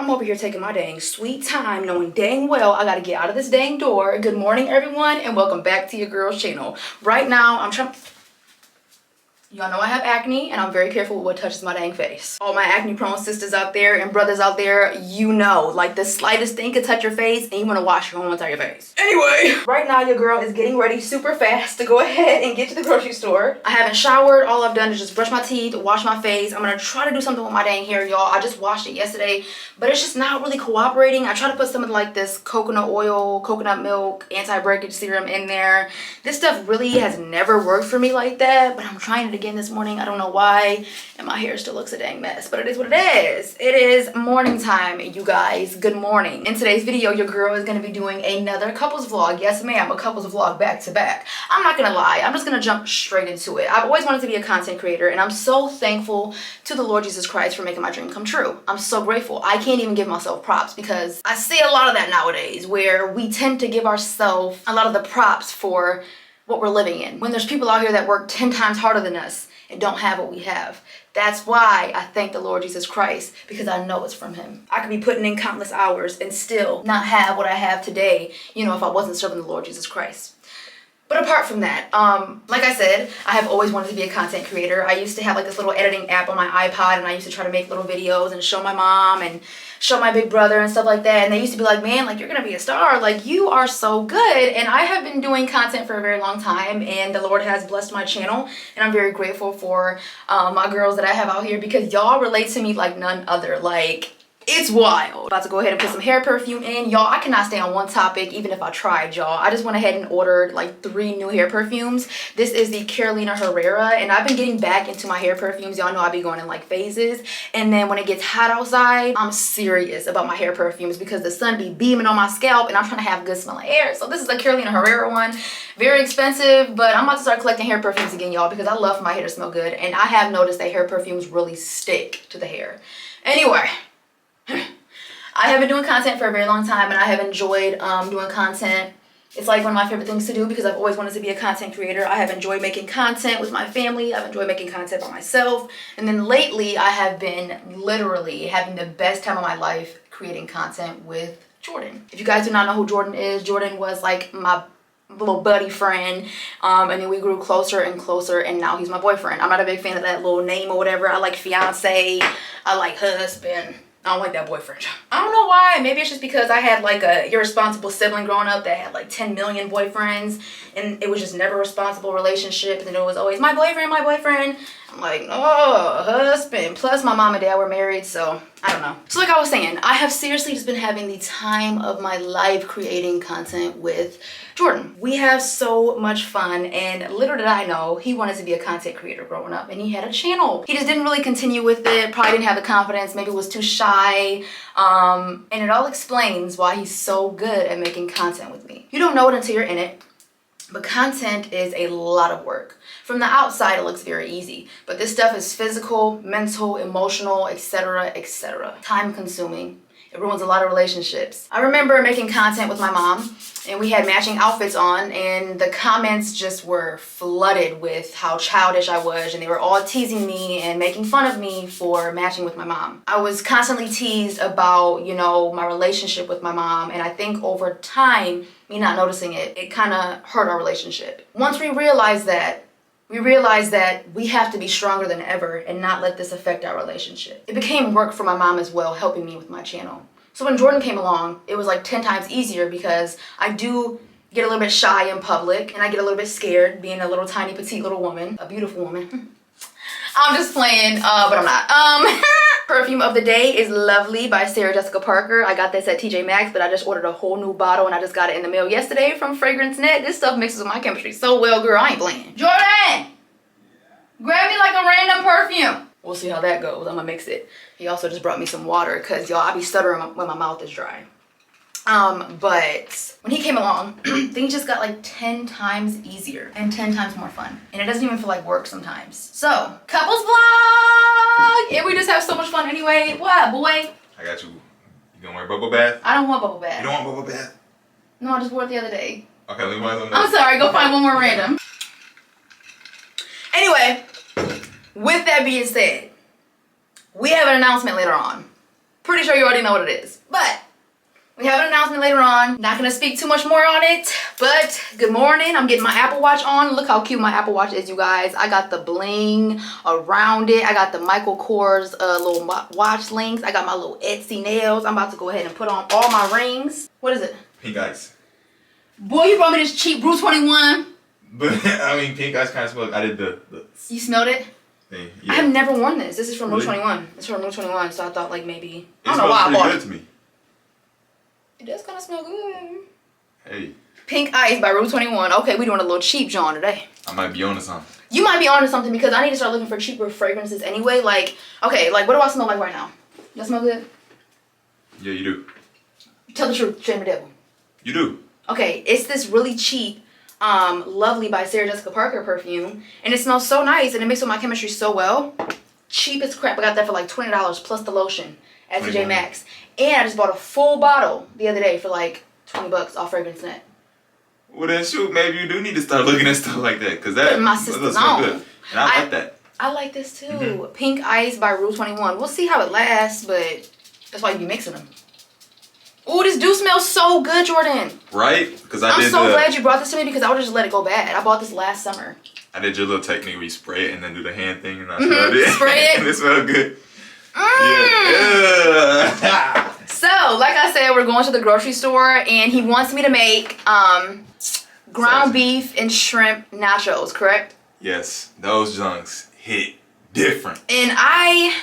I'm over here taking my dang sweet time, knowing dang well I gotta get out of this dang door. Good morning, everyone, and welcome back to your girl's channel. Right now, I'm trying... Y'all know I have acne, and I'm very careful with what touches my dang face. All my acne-prone sisters out there and brothers out there, you know, like the slightest thing could touch your face, and you want to wash your whole entire face. Anyway, right now your girl is getting ready super fast to go ahead and get to the grocery store. I haven't showered. All I've done is just brush my teeth, wash my face. I'm gonna try to do something with my dang hair, y'all. I just washed it yesterday, but it's just not really cooperating. I try to put some of like this coconut oil, coconut milk, anti-breakage serum in there. This stuff really has never worked for me like that, but I'm trying it again this morning. I don't know why, and my hair still looks a dang mess, but it is what it is. It is morning time, you guys. Good morning. In today's video, your girl is going to be doing another couples vlog. Yes ma'am, a couples vlog back to back. I'm not gonna lie, I'm just gonna jump straight into it. I've always wanted to be a content creator, and I'm so thankful to the Lord Jesus Christ for making my dream come true. I'm so grateful. I can't even give myself props because I see a lot of that nowadays where we tend to give ourselves a lot of the props for what we're living in, when there's people out here that work 10 times harder than us and don't have what we have. That's why I thank the Lord Jesus Christ, because I know it's from him. I could be putting in countless hours and still not have what I have today, you know, if I wasn't serving the Lord Jesus Christ. But apart from that, like I said, I have always wanted to be a content creator. I used to have like this little editing app on my iPod, and I used to try to make little videos and show my mom and show my big brother and stuff like that. And they used to be like, man, like, you're gonna be a star. Like, you are so good. And I have been doing content for a very long time, and the Lord has blessed my channel. And I'm very grateful for my girls that I have out here, because y'all relate to me like none other. Like, it's wild. About to go ahead and put some hair perfume in. Y'all, I cannot stay on one topic even if I tried, y'all. I just went ahead and ordered like 3 new hair perfumes. This is the Carolina Herrera, and I've been getting back into my hair perfumes. Y'all know I be going in like phases. And then when it gets hot outside, I'm serious about my hair perfumes because the sun be beaming on my scalp, and I'm trying to have good smelling hair. So this is a Carolina Herrera one. Very expensive, but I'm about to start collecting hair perfumes again, y'all, because I love for my hair to smell good. And I have noticed that hair perfumes really stick to the hair. Anyway, I have been doing content for a very long time, and I have enjoyed doing content. It's like one of my favorite things to do because I've always wanted to be a content creator. I have enjoyed making content with my family. I've enjoyed making content by myself. And then lately, I have been literally having the best time of my life creating content with Jordan. If you guys do not know who Jordan is, Jordan was like my little buddy friend, and then we grew closer and closer, and now he's my boyfriend. I'm not a big fan of that little name or whatever. I like fiance, I like husband. I don't like that boyfriend. I don't know why. Maybe it's just because I had like a irresponsible sibling growing up that had like 10 million boyfriends, and it was just never a responsible relationship, and it was always my boyfriend, my boyfriend. I'm like, oh, husband. Plus my mom and dad were married, so I don't know. So like I was saying, I have seriously just been having the time of my life creating content with Jordan. We have so much fun, and little did I know he wanted to be a content creator growing up, and he had a channel. He just didn't really continue with it, probably didn't have the confidence, maybe was too shy, and it all explains why he's so good at making content with me. You don't know it until you're in it, but content is a lot of work. From the outside, it looks very easy, but this stuff is physical, mental, emotional, etc., etc. Time consuming. It ruins a lot of relationships. I remember making content with my mom, and we had matching outfits on, and the comments just were flooded with how childish I was, and they were all teasing me and making fun of me for matching with my mom. I was constantly teased about, you know, my relationship with my mom, and I think over time, me not noticing it, it kind of hurt our relationship. Once we realized that, we have to be stronger than ever and not let this affect our relationship. It became work for my mom as well, helping me with my channel. So when Jordan came along, it was like 10 times easier because I do get a little bit shy in public, and I get a little bit scared being a little tiny petite little woman, a beautiful woman. I'm just playing, but I'm not. Perfume of the day is Lovely by Sarah Jessica Parker. I got this at TJ Maxx, but I just ordered a whole new bottle, and I just got it in the mail yesterday from Fragrance Net. This stuff mixes with my chemistry so well, girl. I ain't playing. Jordan! Grab me like a random perfume. We'll see how that goes. I'm gonna mix it. He also just brought me some water because, y'all, I be stuttering when my mouth is dry. But when he came along, things just got like 10 times easier and 10 times more fun. And it doesn't even feel like work sometimes. So, couples vlog! And we just have so much fun anyway. What, boy? I got you. You gonna wear bubble bath? I don't want bubble bath. You don't want bubble bath? No, I just wore it the other day. Okay, leave my own. I'm sorry, go find one more random. Anyway, with that being said, we have an announcement later on. Pretty sure you already know what it is. But we have an announcement later on. Not gonna speak too much more on it, but good morning. I'm getting my Apple Watch on. Look how cute my Apple Watch is, you guys. I got the bling around it. I got the Michael Kors little watch links. I got my little Etsy nails. I'm about to go ahead and put on all my rings. What is it? Pink ice. Boy, you brought me this cheap Brew 21. But I mean, pink ice kind of smells. I did the You smelled it? thing. Yeah. I have never worn this. This is from Really? Brew 21. It's from Brew 21, so I thought like maybe It I don't know why I smells bought pretty it. good to me. It does kind of smell good. Hey, Pink Ice by Rue 21. Okay, we doing a little cheap John today. I might be on to something. You might be onto something because I need to start looking for cheaper fragrances anyway. Like, okay, like what do I smell like right now? That smell good? Yeah, you do. Tell the truth, shame the devil. You do. Okay, it's this really cheap, Lovely by Sarah Jessica Parker perfume. And it smells so nice and it mixes with my chemistry so well. Cheap as crap. I got that for like $20 plus the lotion at TJ Maxx. And I just bought a full bottle the other day for like $20 off Fragrance Net. Well then, shoot, maybe you do need to start looking at stuff like that, cause that Putting my looks sisters so on. good, and I like that. I like this too. Pink Ice by Rue 21. We'll see how it lasts, but that's why you be mixing them. Ooh, this do smell so good, Jordan. Right? Cause I'm so glad you brought this to me because I would just let it go bad. I bought this last summer. I did your little technique where you spray it and then do the hand thing, and I smelled it. Spray it. And it smelled good. Mm. Yeah. So, like I said, we're going to the grocery store and he wants me to make ground beef and shrimp nachos, correct? Yes, those junks hit different. And I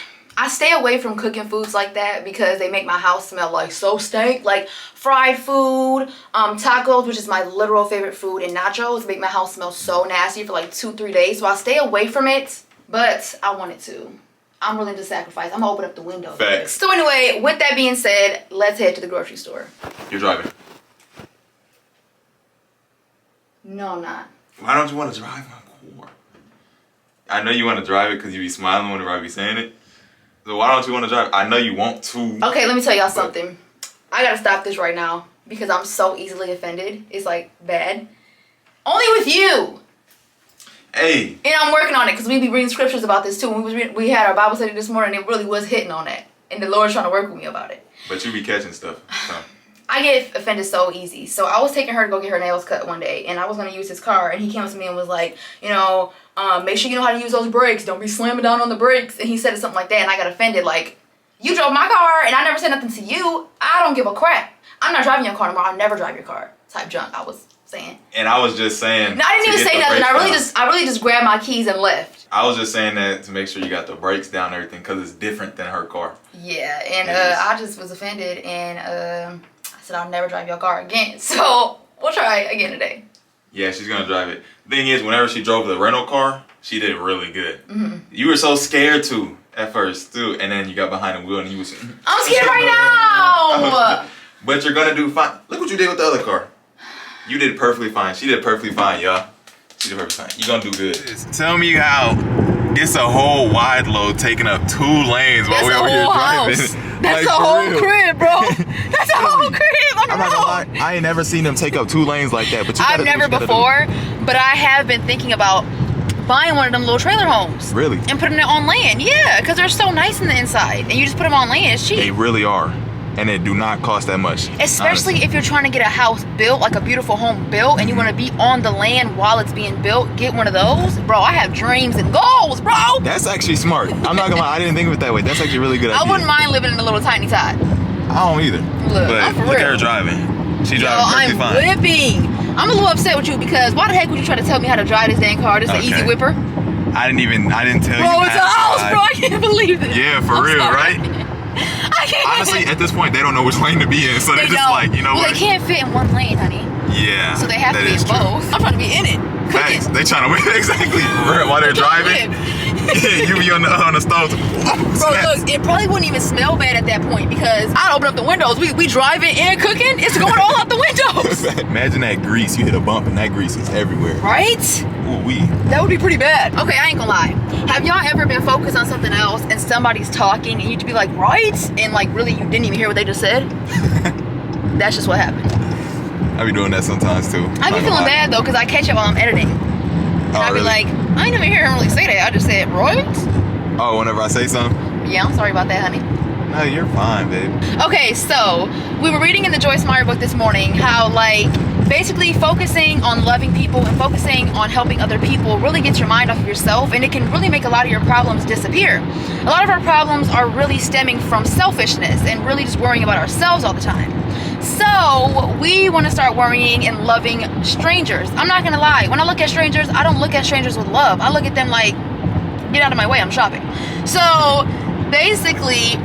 stay away from cooking foods like that because they make my house smell like so stank. Like fried food, tacos, which is my literal favorite food, and nachos make my house smell so nasty for like 2-3 days. So I stay away from it, but I wanted to. I'm willing to sacrifice. I'm gonna open up the window. Facts. So anyway, with that being said, let's head to the grocery store. You're driving. No, I'm not. Why don't you want to drive my car? I know you want to drive it because you be smiling whenever I be saying it. So why don't you want to drive? I know you want to. Okay, let me tell y'all something. I gotta stop this right now because I'm so easily offended. It's like bad. Only with you. Hey. And I'm working on it because we be reading scriptures about this too. We had our Bible study this morning. It really was hitting on that, and the Lord's trying to work with me about it. But you be catching stuff. So. I get offended so easy. So I was taking her to go get her nails cut one day, and I was gonna use his car, and he came up to me and was like, you know, make sure you know how to use those brakes. Don't be slamming down on the brakes. And he said something like that, and I got offended. Like, you drove my car, and I never said nothing to you. I don't give a crap. I'm not driving your car anymore. I'll never drive your car. Type junk. I was saying. And I was just saying. No, I didn't even say nothing. I really just grabbed my keys and left. I was just saying that to make sure you got the brakes down and everything because it's different than her car. Yeah, and I just was offended, and I said I'll never drive your car again. So we'll try again today. Yeah, she's gonna drive it. The thing is, whenever she drove the rental car, she did really good. You were so scared to at first too, and then you got behind the wheel and you was. I'm scared right now. But you're gonna do fine. Look what you did with the other car. You did perfectly fine. She did perfectly fine, y'all. She did perfectly fine. You're gonna do good. Tell me how it's a whole wide load taking up 2 lanes while we're over here driving. That's a whole crib, bro. That's a whole crib. I'm not gonna lie. I ain't never seen them take up 2 lanes like that. But I've never before, but I have been thinking about buying one of them little trailer homes. Really? And putting it on land. Yeah, because they're so nice in the inside. And you just put them on land. It's cheap. They really are. And it do not cost that much. Especially if you're trying to get a house built, like a beautiful home built, and you want to be on the land while it's being built, get one of those. Bro, I have dreams and goals, bro. That's actually smart. I'm not gonna lie, I didn't think of it that way. That's actually a really good idea. I wouldn't mind living in a little tiny tot. I don't either. Look, but I'm for look real. at her driving. She driving perfectly fine. I'm whipping. I'm a little upset with you because why the heck would you try to tell me how to drive this dang car? This is an easy whipper. I didn't tell you. Bro, it's a house, bro. I can't believe this. Yeah, for real, right? I can't. Honestly, at this point, they don't know which lane to be in, so they're just like, you know well, what? They can't fit in one lane, honey. Yeah. So they have to be in both. I'm trying to be in it. Thanks. They trying to win exactly while they're driving. Yeah, you be on the stove. Bro, look, it probably wouldn't even smell bad at that point because I'd open up the windows. We driving and cooking. It's going all out the windows. Imagine that grease. You hit a bump and that grease is everywhere. Right? Ooh wee. That would be pretty bad. Okay, I ain't gonna lie. Have y'all ever been focused on something else and somebody's talking and you'd be like, right? And like really you didn't even hear what they just said? That's just what happened. I be doing that sometimes too. I be feeling bad though because I catch it while I'm editing. And I be like, I ain't even hear him really say that. I just said, right? Oh, whenever I say something? Yeah, I'm sorry about that, honey. No, you're fine, babe. Okay, so we were reading in the Joyce Meyer book this morning how, like, basically focusing on loving people and focusing on helping other people really gets your mind off of yourself, and it can really make a lot of your problems disappear. A lot of our problems are really stemming from selfishness and really just worrying about ourselves all the time. So we want to start worrying and loving strangers. I'm not gonna lie, when I look at strangers, I don't look at strangers with love. I look at them like, get out of my way, I'm shopping. So basically,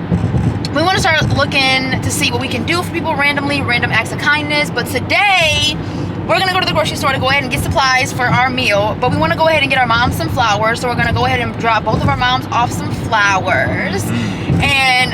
we want to start looking to see what we can do for people randomly, random acts of kindness. But today, we're going to go to the grocery store to go ahead and get supplies for our meal. But we want to go ahead and get our mom some flowers. So we're going to go ahead and drop both of our moms off some flowers. And,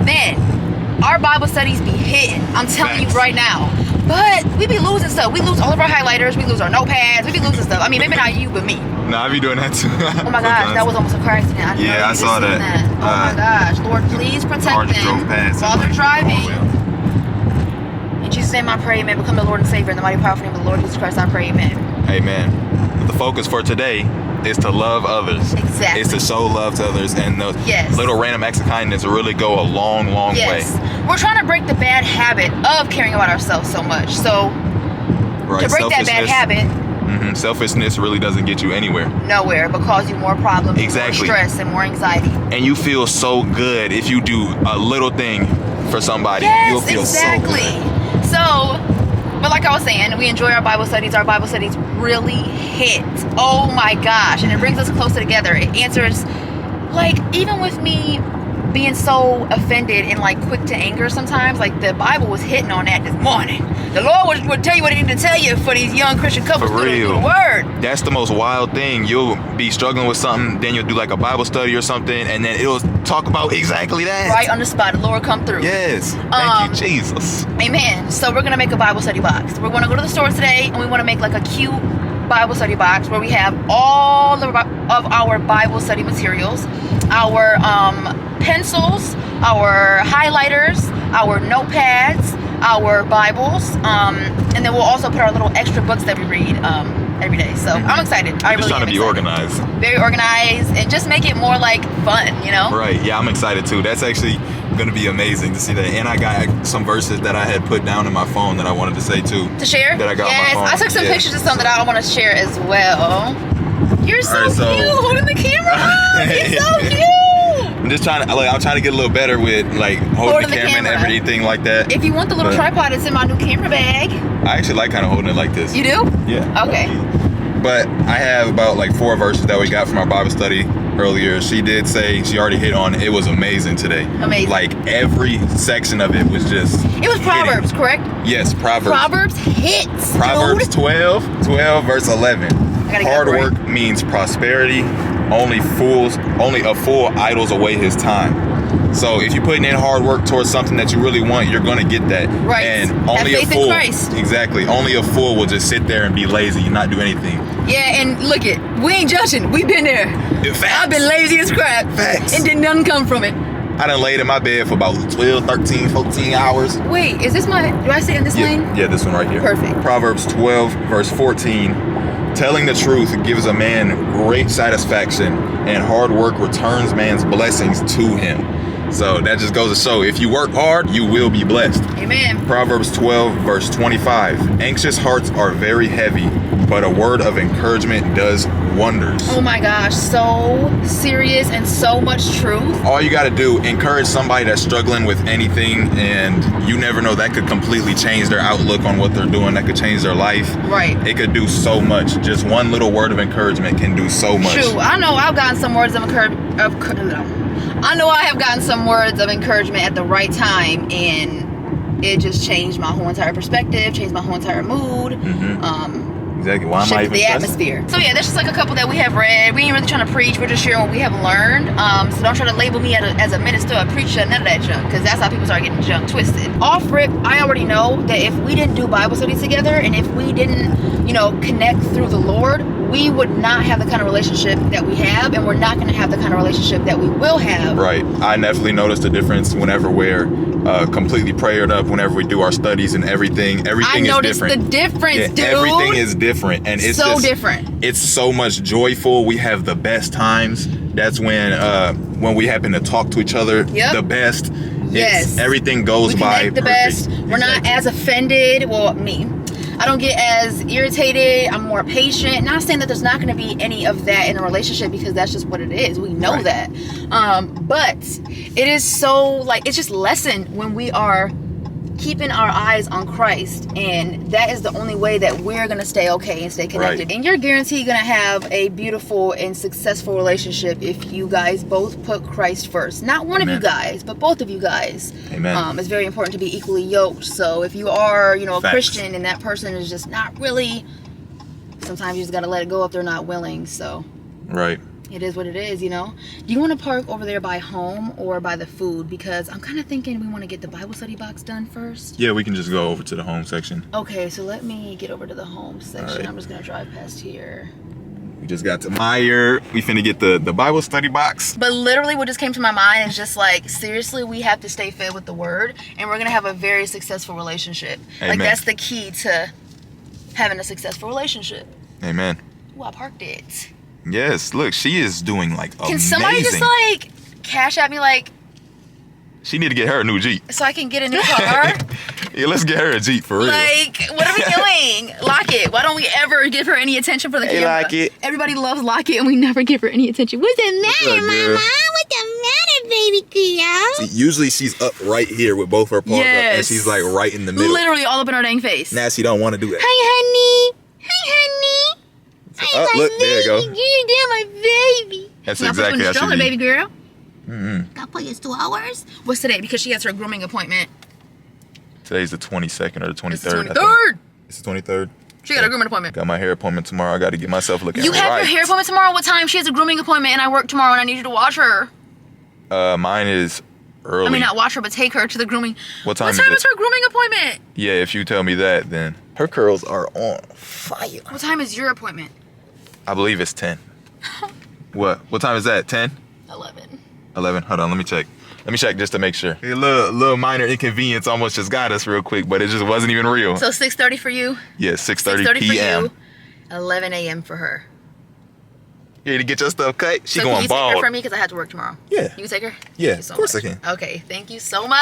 man, our Bible studies be hitting. I'm telling you right now. But we be losing stuff. We lose all of our highlighters. We lose our notepads. We be losing stuff. I mean, maybe not you, but me. No, I be doing that too. Oh my gosh, that was almost a car accident. I saw that. Oh my gosh, Lord, please protect them while they're driving. In Jesus' name I pray, amen. Become the Lord and Savior in the mighty powerful name of the Lord Jesus Christ, I pray, amen. Amen. The focus for today is to love others. Exactly. It's to show love to others, and those little random acts of kindness really go a long, long way. We're trying to break the bad habit of caring about ourselves so much. So, to break that bad habit, selfishness really doesn't get you anywhere. Nowhere, but cause you more problems, exactly. more stress, and more anxiety. And you feel so good if you do a little thing for somebody. Yes, you'll feel exactly. so good. But like I was saying, we enjoy our Bible studies. Our Bible studies really hit. Oh my gosh. And it brings us closer together. It answers, like, even with me being so offended and like quick to anger sometimes, like the Bible was hitting on that this morning. The Lord would tell you what he needed to tell you for these young Christian couples for real. Through the word. That's the most wild thing. You'll be struggling with something, then you'll do like a Bible study or something, and then it'll talk about exactly that. Right on the spot. The Lord come through. Yes. Thank you, Jesus. Amen. So we're gonna make a Bible study box. We're gonna go to the store today and we want to make like a cute Bible study box where we have all of our Bible study materials, our pencils, our highlighters, our notepads, our Bibles, and then we'll also put our little extra books that we read every day. So I'm excited. I'm just trying to be organized. Very organized, and just make it more like fun, you know? Right. Yeah, I'm excited too. That's actually going to be amazing to see that. And I got some verses that I had put down in my phone that I wanted to say too. To share? That I got on my phone. I took some pictures of some that I want to share as well. You're so cute, holding the camera. You're so cute. I'm just trying to get a little better with like holding the camera and everything like that. If you want the little tripod, it's in my new camera bag. I actually like kind of holding it like this. You do? Yeah. Okay. But I have about like 4 verses that we got from our Bible study earlier. She did say she already hit on it was amazing today. Amazing. Like every section of it was just It was Proverbs, correct? Yes, Proverbs. Proverbs hits, Proverbs 12 verse 11. Hard work means prosperity. Only a fool idles away his time. So if you're putting in hard work towards something that you really want, you're gonna get that. Right. And only have faith a fool, in Christ. Exactly. Only a fool will just sit there and be lazy and not do anything. Yeah, and look it, we ain't judging. We've been there. Facts. I've been lazy as crap. Facts. And did nothing come from it. I done laid in my bed for about 12, 13, 14 hours. Wait, is this my, do I sit in this lane? Yeah, this one right here. Perfect. Proverbs 12 verse 14. Telling the truth gives a man great satisfaction, and hard work returns man's blessings to him. So that just goes to show, if you work hard, you will be blessed. Amen. Proverbs 12 verse 25. Anxious hearts are very heavy, but a word of encouragement does wonders. Oh my gosh, so serious and so much truth. All you got to do, encourage somebody that's struggling with anything, and you never know, that could completely change their outlook on what they're doing. That could change their life. Right. It could do so much. Just one little word of encouragement can do so much. True. I know I've gotten some words of I know I have gotten some words of encouragement at the right time, and it just changed my whole entire perspective, changed my whole entire mood. Exactly. Why am I even the atmosphere? So yeah, there's just like a couple that we have read. We ain't really trying to preach. We're just sharing what we have learned. So don't try to label me as a minister, a preacher, none of that junk, because that's how people start getting junk twisted. Off rip, I already know that if we didn't do Bible study together, and if we didn't, connect through the Lord, we would not have the kind of relationship that we have, and we're not going to have the kind of relationship that we will have. Right. I definitely noticed the difference whenever we're completely prayed up, whenever we do our studies and everything. Everything is different. I noticed the difference, dude. Everything is different, and it's so different. It's so much joyful. We have the best times. That's when we happen to talk to each other the best. Yes. Everything goes we by the best. We're not as offended. Well, me. I don't get as irritated. I'm more patient. Not saying that there's not going to be any of that in a relationship, because that's just what it is. We know that. But it is so, like, it's just lessened when we are keeping our eyes on Christ, and that is the only way that we're going to stay okay and stay connected. And you're guaranteed going to have a beautiful and successful relationship if you guys both put Christ first. Not one of you guys, but both of you guys. Amen. It's very important to be equally yoked. So if you are, you know, a Christian and that person is just not really, sometimes you just got to let it go if they're not willing. So right. It is what it is, you know. Do you want to park over there by home or by the food? Because I'm kind of thinking we want to get the Bible study box done first. Yeah, we can just go over to the home section. Okay, so let me get over to the home section. Right. I'm just going to drive past here. We just got to Meyer. We finna get the Bible study box. But literally what just came to my mind is just like, seriously, we have to stay fed with the word, and we're going to have a very successful relationship. Amen. Like, that's the key to having a successful relationship. Amen. Ooh, I parked it. Yes, look, she is doing like amazing. Can somebody just like cash at me, like, she need to get her a new Jeep. so I can get a new car? Yeah, let's get her a Jeep for real. Like, what are we doing? Lockett. Why don't we ever give her any attention for the camera? Lockett. Everybody loves Lockett, and we never give her any attention. What's the matter, girl? Mama? What's the matter, baby girl? See, usually she's up right here with both her paws up, and she's like right in the middle. Literally all up in her dang face. Now she don't want to do that. Hi, honey. Hi, honey. Oh, look, there you go. You're my baby. That's Now exactly put how in the stroller, she be. baby girl. Mm-hmm. Gotta put you 2 hours. What's today? Because she has her grooming appointment. Today's the 22nd or the 23rd. It's the 23rd. It's the 23rd. She got a grooming appointment. Got my hair appointment tomorrow. I got to get myself looking right. You have your hair appointment tomorrow? What time? She has a grooming appointment, and I work tomorrow, and I need you to watch her. Mine is early. I mean, not watch her, but take her to the grooming. What time is her grooming appointment? Yeah, if you tell me that, then her curls are on fire. What time is your appointment? I believe it's 10. What time is that? 10? 11. 11. Hold on, let me check. Let me check just to make sure. A little minor inconvenience almost just got us real quick, but it just wasn't even real. So 6:30 for you? Yeah, 6:30 p.m. for you, 11 a.m. for her. You ready to get your stuff cut? She so going can you bald. take her for me because I have to work tomorrow? Yeah. You can take her? Yeah, Thank you so of course much. I can. Okay, thank you so much.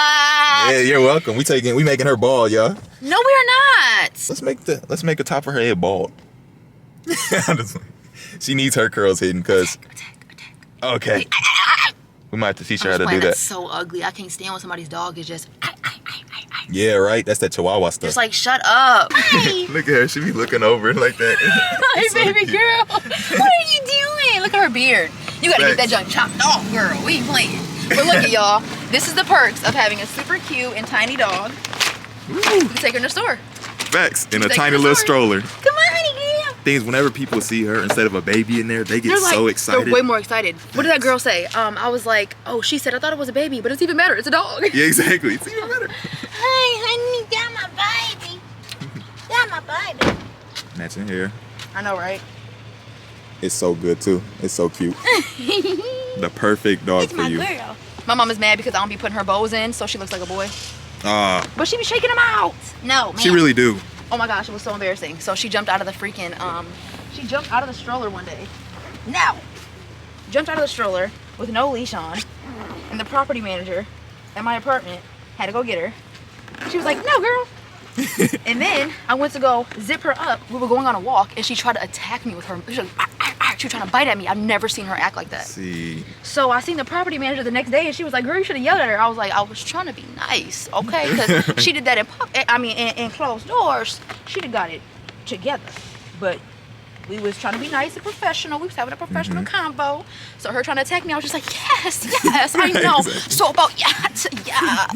Yeah, you're welcome. We making her bald, y'all. No, we are not. Let's make the top of her head bald. She needs her curls hidden because. Okay. We might have to teach her how to do that. That's so ugly. I can't stand when somebody's dog is just. Yeah, right. That's that Chihuahua stuff. Just like, shut up. Look at her. She be looking over like that. Hi, So baby cute. girl. What are you doing? Look at her beard. You gotta get that junk chopped off, girl. We ain't playing. But look at y'all. This is the perks of having a super cute and tiny dog. You can take her in the store. Facts. In a Take tiny her little story. stroller. Come on, honey girl. Things whenever people see her instead of a baby in there, they get They're like, so excited. They're way more excited. What did that girl say? I was like, oh, she said, I thought it was a baby, but it's even better. It's a dog. Yeah, exactly. It's even better. Hi, honey. Got my baby. Got my baby. Matching hair. I know, right? It's so good too. It's so cute. The perfect dog It's for my you. girl. My mom is mad because I don't be putting her bows in, so she looks like a boy. But she be shaking them out. No, man. She really do. Oh my gosh, it was so embarrassing. So she jumped out of the freaking, she jumped out of the stroller one day. No! Jumped out of the stroller with no leash on. And the property manager at my apartment had to go get her. She was like, no, girl. And then I went to go zip her up. We were going on a walk, and she tried to attack me with her. She was like, she was trying to bite at me. I've never seen her act like that. See. So I seen the property manager the next day, and she was like, girl, you should have yelled at her. I was like, I was trying to be nice, okay? Because she did that in closed doors. She'd have got it together. But we was trying to be nice and professional. We was having a professional convo. So her trying to attack me, I was just like, yes, I know. Exactly. So about, yeah.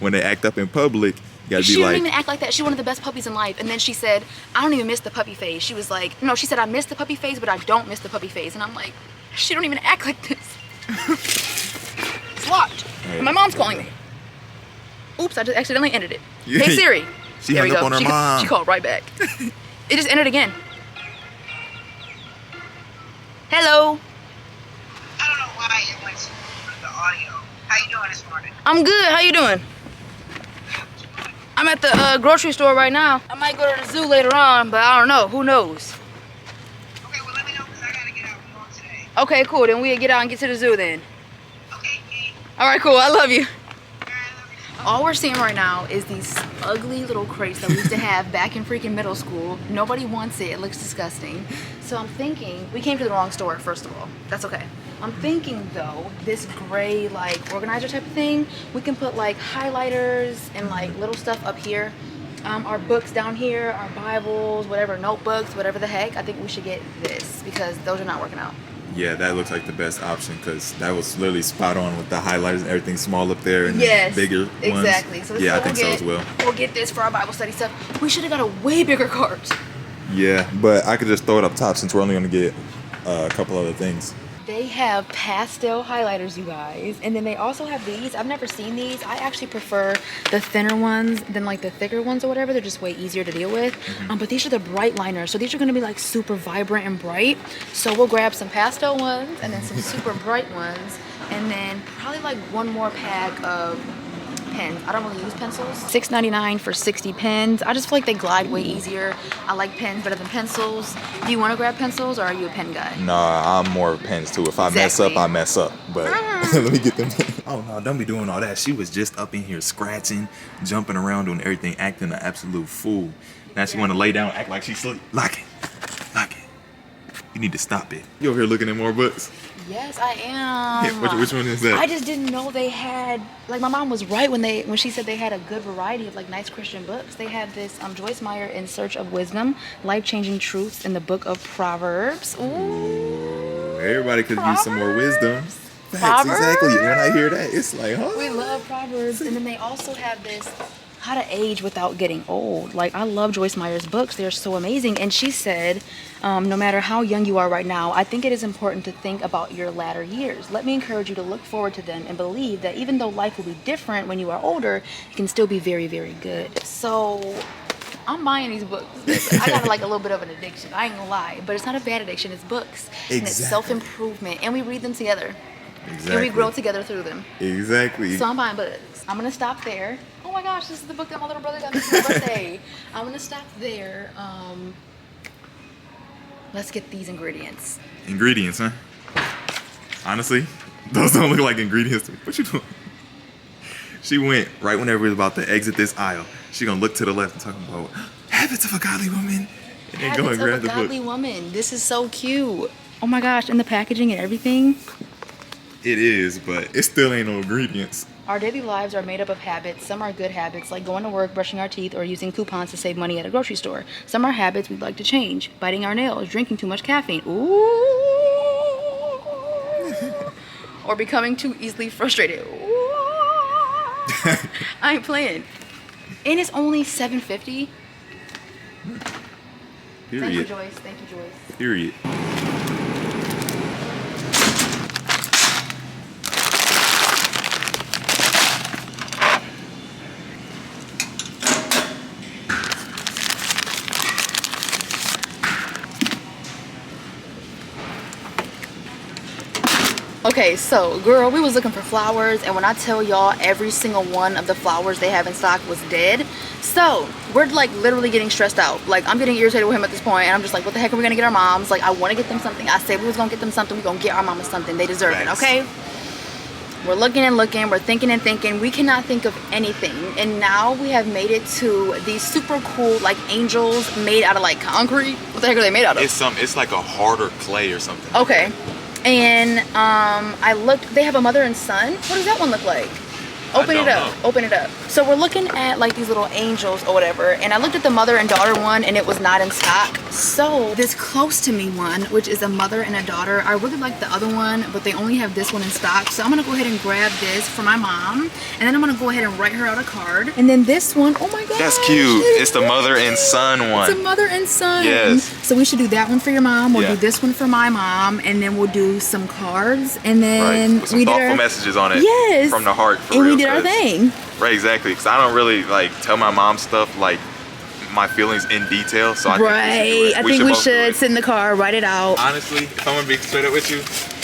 When they act up in public, you gotta She be like. didn't even act like that. She's one of the best puppies in life. And then she said, I don't even miss the puppy phase. She was like, no, she said, I miss the puppy phase, but I don't miss the puppy phase. And I'm like, she don't even act like this. It's locked. Hey. And my mom's calling me. Oops, I just accidentally ended it. Yeah. Hey Siri. She There we hung up go. on her mom. She called right back. It just ended again. Hello. I don't know why it went through the audio. How you doing this morning? I'm good. How you doing? I'm at the grocery store right now. I might go to the zoo later on, but I don't know. Who knows? Okay, well let me know because I gotta get out and walk today. Okay, cool. Then we'll get out and get to the zoo then. Okay, okay. All right, cool. I love you. All right, I love you. All we're seeing right now is these ugly little crates that we used to have back in freaking middle school. Nobody wants it. It looks disgusting. So I'm thinking, we came to the wrong store, first of all. That's okay. I'm thinking though, this gray like organizer type of thing, we can put like highlighters and like little stuff up here. Our books down here, our Bibles, whatever, notebooks, whatever the heck. I think we should get this because those are not working out. Yeah, that looks like the best option because that was literally spot on with the highlighters and everything small up there and Yes, the bigger ones. exactly. So yeah, I we'll think so as well. We'll get this for our Bible study stuff. We should have got a way bigger cart. Yeah, but I could just throw it up top since we're only going to get a couple other things. They have pastel highlighters, you guys. And then they also have these. I've never seen these. I actually prefer the thinner ones than like the thicker ones or whatever. They're just way easier to deal with. But these are the bright liners. So these are gonna be like super vibrant and bright. So we'll grab some pastel ones and then some super bright ones. And then probably like one more pack of pens. I don't really use pencils. $6.99 for 60 pens. I just feel like they glide way easier. I like pens better than pencils. Do you want to grab pencils or are you a pen guy? Nah, I'm more pens too. If I mess up, I mess up. But let me get them. Oh no, don't be doing all that. She was just up in here scratching, jumping around, doing everything, acting an absolute fool. Now she want to lay down, act like she's asleep. Lock it. Lock it. You need to stop it. You over here looking at more books? Yes, I am. Yeah, which one is that? I just didn't know they had, like my mom was right when she said they had a good variety of like nice Christian books. They had this Joyce Meyer In Search of Wisdom, Life-Changing Truths in the Book of Proverbs. Ooh. Everybody could use some more wisdom. Facts, Proverbs? exactly. When I hear that, it's like, huh? We love Proverbs. And then they also have this How to Age Without Getting Old. Like, I love Joyce Meyer's books. They're so amazing. And she said, no matter how young you are right now, I think it is important to think about your latter years. Let me encourage you to look forward to them and believe that even though life will be different when you are older, it can still be very, very good. So I'm buying these books. I got like a little bit of an addiction. I ain't gonna lie. But it's not a bad addiction. It's books. Exactly. And it's self-improvement. And we read them together. Exactly. And we grow together through them. Exactly. So I'm buying books. I'm gonna stop there. Oh my gosh, this is the book that my little brother got me for my birthday. I'm gonna stop there. Let's get these ingredients. Ingredients, huh? Honestly, those don't look like ingredients to me. What you doing? She went right whenever we was about to exit this aisle. She gonna look to the left and talk about habits of a godly woman, and then go and grab the book. Godly woman. This is so cute. Oh my gosh, and the packaging and everything. It is, but it still ain't no ingredients. Our daily lives are made up of habits. Some are good habits, like going to work, brushing our teeth, or using coupons to save money at a grocery store. Some are habits we'd like to change, biting our nails, drinking too much caffeine, or becoming too easily frustrated. I ain't playing. And it's only $7.50. Period. Thank you, Joyce. Thank you, Joyce. Period. Okay, so girl, we was looking for flowers, and when I tell y'all every single one of the flowers they have in stock was dead, so we're like literally getting stressed out. Like, I'm getting irritated with him at this point, and I'm just like, what the heck are we gonna get our moms? Like, I want to get them something. I said we was gonna get them something. We gonna get our mamas something. They deserve it, okay? We're looking and looking, we're thinking and thinking. We cannot think of anything, and now we have made it to these super cool like angels made out of like concrete. What the heck are they made out of? It's like a harder clay or something. Okay. And I looked, they have a mother and son. What does that one look like? Open it up. Open it up. So we're looking at like these little angels or whatever, and I looked at the mother and daughter one and it was not in stock. So this close to me one, which is a mother and a daughter, I really like the other one, but they only have this one in stock. So I'm gonna go ahead and grab this for my mom, and then I'm gonna go ahead and write her out a card. And then this one, oh my gosh, That's cute. It's the mother and son one. It's a mother and son. Yes. So we should do that one for your mom. We'll Yeah. do this one for my mom, and then we'll do some cards, and then Right. With some we did thoughtful our messages on it. Yes. From the heart. For and real, we did our 'cause- thing. Right, exactly. Because I don't really like tell my mom stuff like my feelings in detail. So I think we should do Right. it. I think we both do should it. sit in the car, write it out. Honestly, if I'm gonna be straight up with you,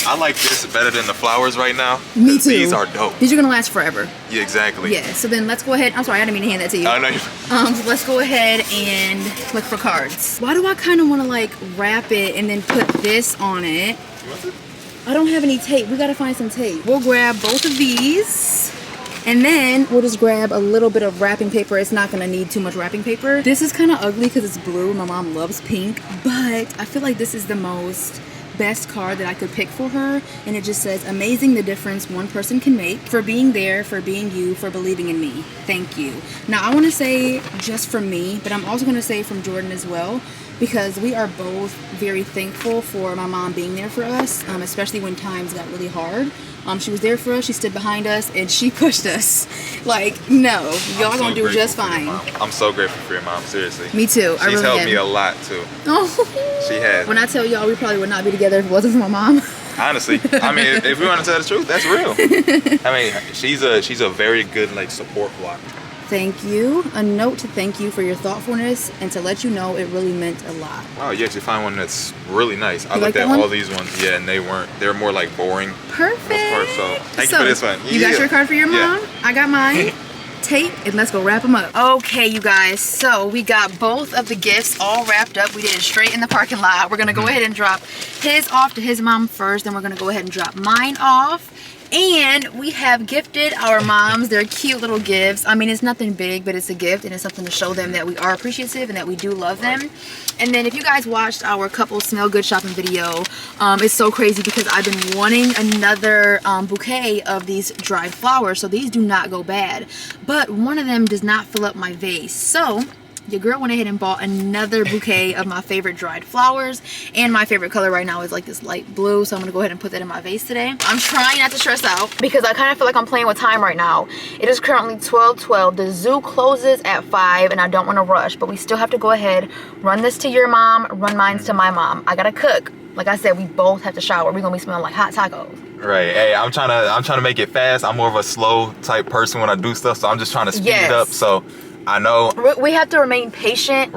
I like this better than the flowers right now. Me 'Cause too. These are dope. These are gonna last forever. Yeah, exactly. Yeah. So then let's go ahead. I'm sorry, I didn't mean to hand that to you. I know you. So let's go ahead and look for cards. Why do I kind of want to like wrap it and then put this on it? Want to? I don't have any tape. We gotta find some tape. We'll grab both of these. And then we'll just grab a little bit of wrapping paper. It's not gonna need too much wrapping paper. This is kind of ugly because it's blue. My mom loves pink, but I feel like this is the best card that I could pick for her. And it just says, amazing the difference one person can make, for being there, for being you, for believing in me. Thank you. Now I want to say just from me, but I'm also going to say from Jordan as well, because we are both very thankful for my mom being there for us, especially when times got really hard. She was there for us, she stood behind us, and she pushed us. Like, no, y'all gonna do just fine. I'm so grateful for your mom, seriously. Me too. I She's really helped am. me a lot too. Oh. She has. When I tell y'all, we probably would not be together if it wasn't for my mom. Honestly, I mean, if we want to tell the truth, that's real. I mean, she's a very good like support block. Thank you. A note to thank you for your thoughtfulness and to let you know it really meant a lot. Wow, you actually find one that's really nice. I You looked like at that all one? these ones, yeah, and they're more like boring. Perfect. So thank you for this one. You got your card for your mom? Yeah. I got mine. Tape, and let's go wrap them up. Okay, you guys, so we got both of the gifts all wrapped up. We did it straight in the parking lot. We're gonna go ahead and drop his off to his mom first, then we're gonna go ahead and drop mine off. And we have gifted our moms their cute little gifts. I mean, it's nothing big, but it's a gift, and it's something to show them that we are appreciative and that we do love them. And then if you guys watched our couple smell good shopping video, it's so crazy because I've been wanting another bouquet of these dried flowers, so these do not go bad. But one of them does not fill up my vase. So your girl went ahead and bought another bouquet of my favorite dried flowers, and my favorite color right now is like this light blue, so I'm gonna go ahead and put that in my vase today. I'm trying not to stress out because I kind of feel like I'm playing with time right now. It is currently 12:12. The zoo closes at 5 and I don't want to rush, but we still have to go ahead, run this to your mom, run mine to my mom. I gotta cook. Like I said, we both have to shower. We're gonna be smelling like hot tacos. Right. Hey, I'm trying to make it fast. I'm more of a slow type person when I do stuff, so I'm just trying to speed it up. So I know we have to remain patient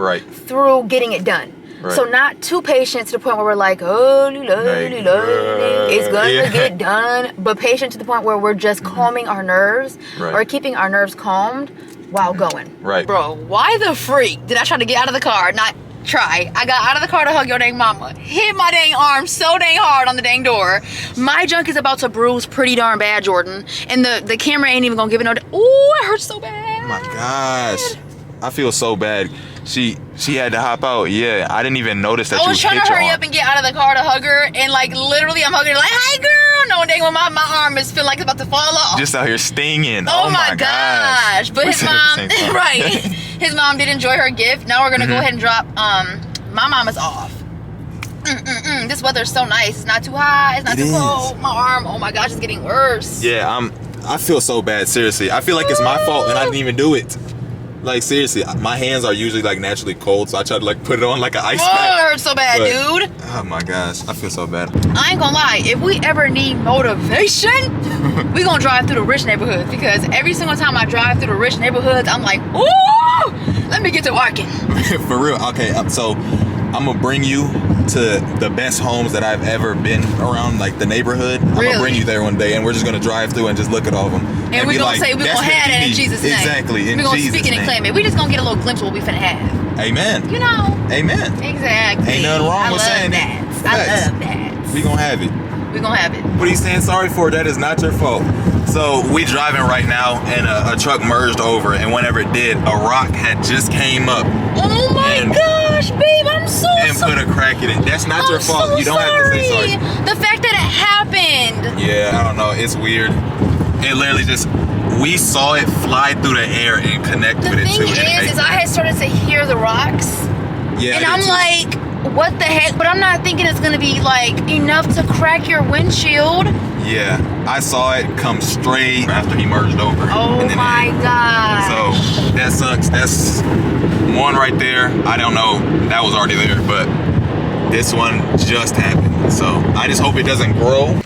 through getting it done. Right. So not too patient to the point where we're like, oh, it's gonna get done, but patient to the point where we're just calming our nerves or keeping our nerves calmed while going. Right. Bro, why the freak did I try to get out of the car? Not try. I got out of the car to hug your dang mama. Hit my dang arm so dang hard on the dang door. My junk is about to bruise pretty darn bad, Jordan. And the camera ain't even gonna give it no. Ooh, it hurts so bad. Oh my gosh. I feel so bad. She had to hop out. Yeah, I didn't even notice that. I was trying to hurry up and get out of the car to hug her, and like literally I'm hugging her like, hi girl. No dang well my arm is feeling like it's about to fall off. Just out here stinging. Oh my gosh. But his mom, right. His mom did enjoy her gift. Now we're gonna go ahead and drop my mama's off. This weather's so nice. It's not too hot, it's not too cold. My arm, oh my gosh, it's getting worse. Yeah, I feel so bad, seriously. I feel like it's my fault and I didn't even do it. Like seriously, my hands are usually like naturally cold, so I try to like put it on like an ice pack. Oh, it hurts so bad, dude. Oh my gosh, I feel so bad. I ain't gonna lie, if we ever need motivation, we gonna drive through the rich neighborhoods, because every single time I drive through the rich neighborhoods, I'm like, ooh, let me get to working. For real, okay, so I'm gonna bring you to the best homes that I've ever been around, like the neighborhood. I'm gonna bring you there one day, and we're just gonna drive through and just look at all of them. And we're gonna say we're gonna have it in Jesus' name. Exactly, in we're gonna Jesus' speak it and claim it. We just gonna get a little glimpse of what we finna have. Amen. You know. Amen. Exactly. Ain't nothing wrong with saying that. I love that. We gonna have it. We gonna have it. What are you saying sorry for? That is not your fault. So we driving right now, and a truck merged over, and whenever it did, a rock had just came up. Oh my gosh, babe, I'm so sorry. And put a crack in it. That's not your fault. You don't have to say sorry. The fact that it happened. Yeah, I don't know. It's weird. It literally just, we saw it fly through the air and connect with it too. The thing is I had started to hear the rocks. Yeah. And I'm like, what the heck? But I'm not thinking it's gonna be like enough to crack your windshield. Yeah, I saw it come straight after he merged over. Oh my gosh. So that sucks. That's one right there. I don't know. That was already there, but this one just happened. So I just hope it doesn't grow.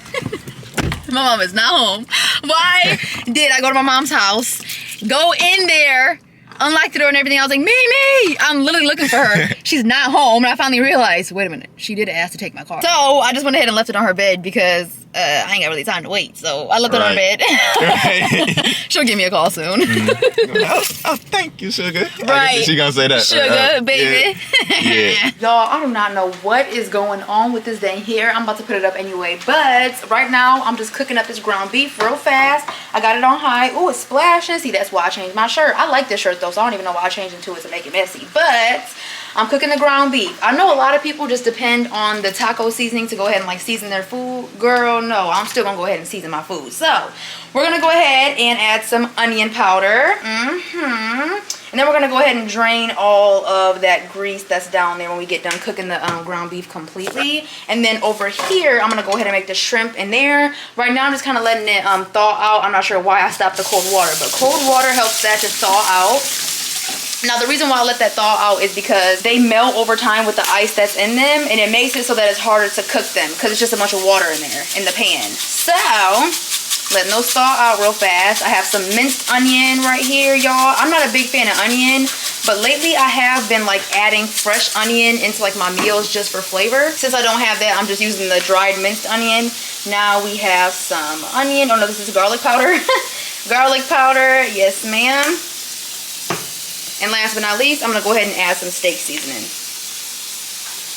My mom is not home. Why did I go to my mom's house, go in there, unlocked the door and everything. I was like, Mimi! I'm literally looking for her. She's not home. And I finally realized, wait a minute, she did ask to take my car. So I just went ahead and left it on her bed because I ain't got really time to wait. So I left it on her bed. Right. She'll give me a call soon. Oh, thank you, sugar. Right. She gonna say that. Sugar, baby. Yeah. Y'all, I do not know what is going on with this dang hair. I'm about to put it up anyway. But right now, I'm just cooking up this ground beef real fast. I got it on high. Oh, it's splashing. See, that's why I changed my shirt. I like this shirt though, so I don't even know why I changed into it to make it messy. But I'm cooking the ground beef. I know a lot of people just depend on the taco seasoning to go ahead and like season their food. Girl, no, I'm still gonna go ahead and season my food. So we're gonna go ahead and add some onion powder. And then we're gonna go ahead and drain all of that grease that's down there when we get done cooking the ground beef completely. And then over here, I'm gonna go ahead and make the shrimp in there. Right now, I'm just kind of letting it thaw out. I'm not sure why I stopped the cold water, but cold water helps that to thaw out. Now, the reason why I let that thaw out is because they melt over time with the ice that's in them, and it makes it so that it's harder to cook them because it's just a bunch of water in there in the pan. So letting those thaw out real fast. I have some minced onion right here, y'all. I'm not a big fan of onion, but lately I have been like adding fresh onion into like my meals just for flavor. Since I don't have that, I'm just using the dried minced onion. Now we have some onion. Oh no, this is garlic powder. Garlic powder, yes ma'am. And last but not least, I'm gonna go ahead and add some steak seasoning.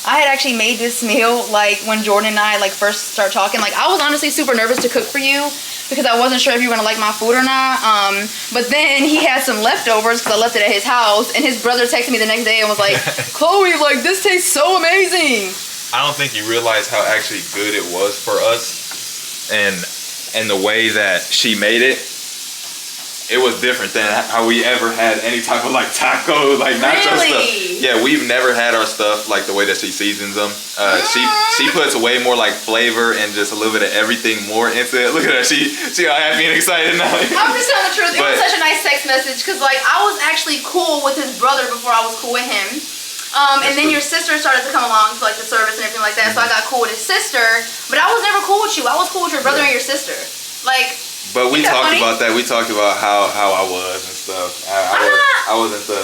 I had actually made this meal like when Jordan and I like first started talking. Like I was honestly super nervous to cook for you because I wasn't sure if you were gonna like my food or not. But then he had some leftovers because I left it at his house, and his brother texted me the next day and was like, Chloe, like this tastes so amazing. I don't think you realize how actually good it was for us, and the way that she made it. It was different than how we ever had any type of like taco, like nacho stuff. Yeah, we've never had our stuff like the way that she seasons them. She puts way more like flavor and just a little bit of everything more into it. Look at her, she all happy and excited now. I'm just telling the truth. It was such a nice text message because like I was actually cool with his brother before I was cool with him. And then your sister started to come along to like the service and everything like that. So I got cool with his sister, but I was never cool with you. I was cool with your brother and your sister. Like. But we talked about that. We talked about how I was and stuff. I wasn't the.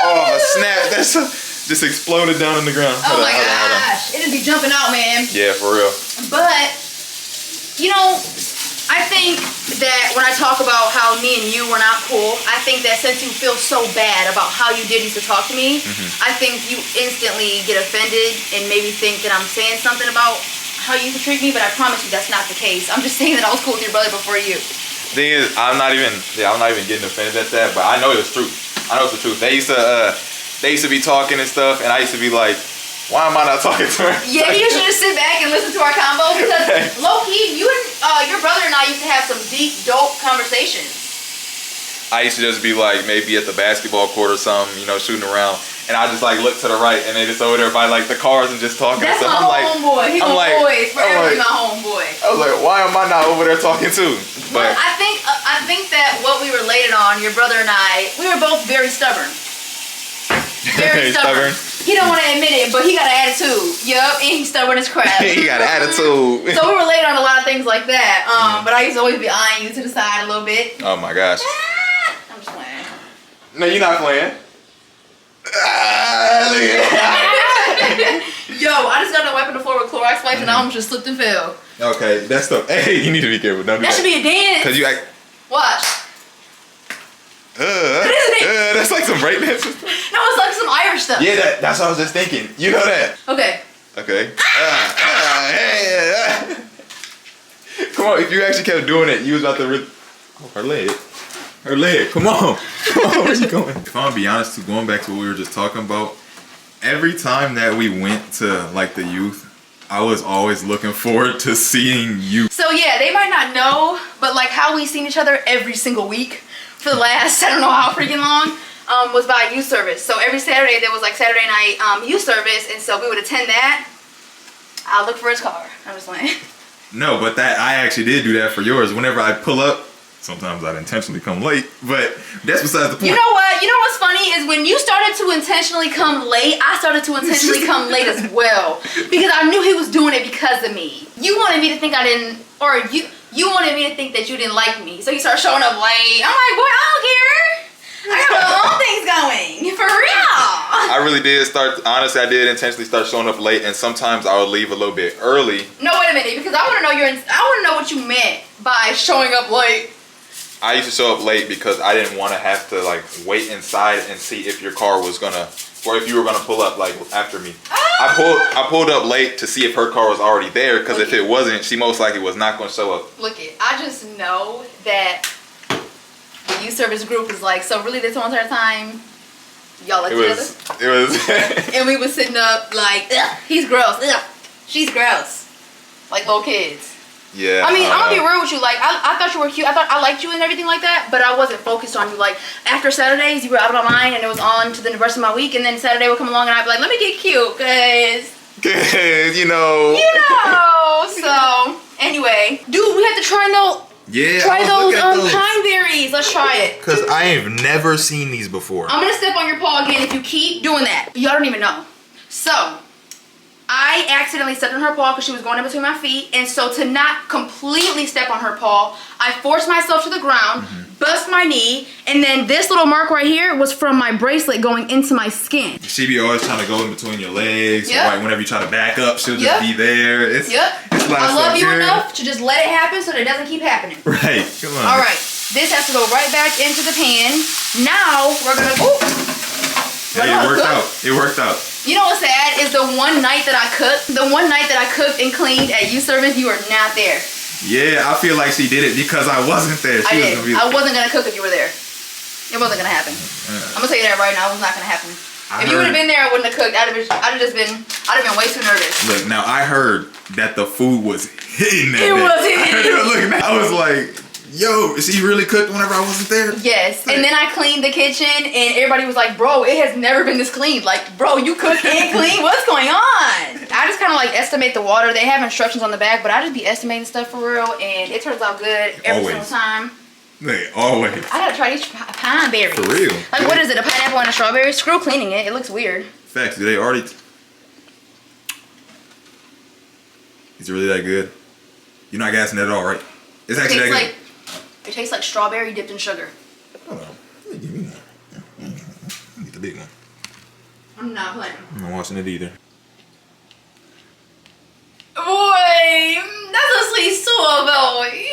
Oh snap! That's just exploded down on the ground. Oh my gosh! It just be jumping out, man. Yeah, for real. But you know, I think that when I talk about how me and you were not cool, I think that since you feel so bad about how you used to talk to me, I think you instantly get offended and maybe think that I'm saying something about how you used to treat me, but I promise you that's not the case. I'm just saying that I was cool with your brother before you. Thing is, I'm not even getting offended at that, but I know it's true. I know it's the truth. They used to be talking and stuff, and I used to be like, why am I not talking to her? Yeah, you should just sit back and listen to our combo because low-key, you and your brother and I used to have some deep, dope conversations. I used to just be like maybe at the basketball court or something, you know, shooting around. And I just like look to the right, and they just over there by like the cars and just talking. That's and stuff. my homeboy. He always forever be my homeboy. I was like, why am I not over there talking too? But I think that what we related on, your brother and I, we were both very stubborn. Very stubborn. He don't want to admit it, but he got an attitude. Yup, and he's stubborn as crap. He got an attitude. So we related on a lot of things like that. But I used to always be eyeing you to the side a little bit. Oh my gosh. I'm just playing. No, you're not playing. Yo, I just got done wiping the floor with Clorox wipes and I almost just slipped and fell. Okay, that's the. Hey, you need to be careful. Don't do that. That should be a dance. Cause you act. Watch. That's like some breakdance. No, it's like some Irish stuff. Yeah, that's what I was just thinking. You know that. Okay. Okay. Come on, if you actually kept doing it, you was about to. Oh, her leg. Her leg. Come on. Come on. Where's you going? If I'm gonna be honest, going back to what we were just talking about, every time that we went to like the youth, I was always looking forward to seeing you. So yeah, they might not know, but like how we seen each other every single week for the last, I don't know how freaking long, was by youth service. So every Saturday there was like Saturday night youth service, and so we would attend that. I'll look for his car. I'm just playing. No, but that I actually did do that for yours. Whenever I pull up, sometimes I'd intentionally come late, but that's besides the point. You know what? You know what's funny is when you started to intentionally come late, I started to intentionally come late as well. Because I knew he was doing it because of me. You wanted me to think I didn't, or you wanted me to think that you didn't like me. So you started showing up late. I'm like, boy, I don't care. honestly did intentionally start showing up late, and sometimes I would leave a little bit early. No, wait a minute, because I want to know what you meant by showing up late. I used to show up late because I didn't want to have to like wait inside and see if your car was gonna, or if you were gonna pull up like after me. I pulled up late to see if her car was already there, because if it wasn't, she most likely was not gonna show up. Look it, I just know that the youth service group is like, so really this whole entire time, y'all like together? It was. And we was sitting up like, ugh, he's gross, ugh, she's gross. Like little kids. Yeah. I mean, I'm gonna be real with you. Like, I thought you were cute. I thought I liked you and everything like that, but I wasn't focused on you. Like, after Saturdays, you were out of my mind, and it was on to the rest of my week. And then Saturday would come along, and I'd be like, let me get cute, cause you know. So anyway, dude, we have to try those pine berries. Let's try it. Cause I have never seen these before. I'm gonna step on your paw again if you keep doing that. Y'all don't even know. So I accidentally stepped on her paw because she was going in between my feet, and so to not completely step on her paw, I forced myself to the ground, bust my knee, and then this little mark right here was from my bracelet going into my skin. She be always trying to go in between your legs. Yep. Right, whenever you try to back up, she'll just be there. It's a lot I of love stuff, you girl. enough to just let it happen so that it doesn't keep happening. Right, come on. All right, this has to go right back into the pan. Now we're gonna. Hey, it worked out. It worked out. You know what's sad is the one night that I cooked and cleaned at youth service, you were not there. Yeah, I feel like she did it because I wasn't there. I wasn't gonna cook if you were there. It wasn't gonna happen. I'm gonna tell you that right now. It was not gonna happen. If you would have been there, I wouldn't have cooked. I'd have been way too nervous. Look, now I heard that the food was hitting that It day. was hitting. I was like, yo, is she really cooked whenever I wasn't there? Yes, and then I cleaned the kitchen, and everybody was like, bro, it has never been this clean. Like, bro, you cook and clean? What's going on? I just kind of like estimate the water. They have instructions on the back, but I just be estimating stuff for real, and it turns out good every single time. They always. I gotta try these pine berries. For real? Like, what is it, a pineapple and a strawberry? Screw cleaning it. It looks weird. Facts, do they already... Is it really that good? You're not gassing it at all, right? It's actually that good. It tastes like strawberry dipped in sugar. Hold on. Give me one. Get the big one. I'm not playing. I'm not watching it either. Boy, that's a sweet boy.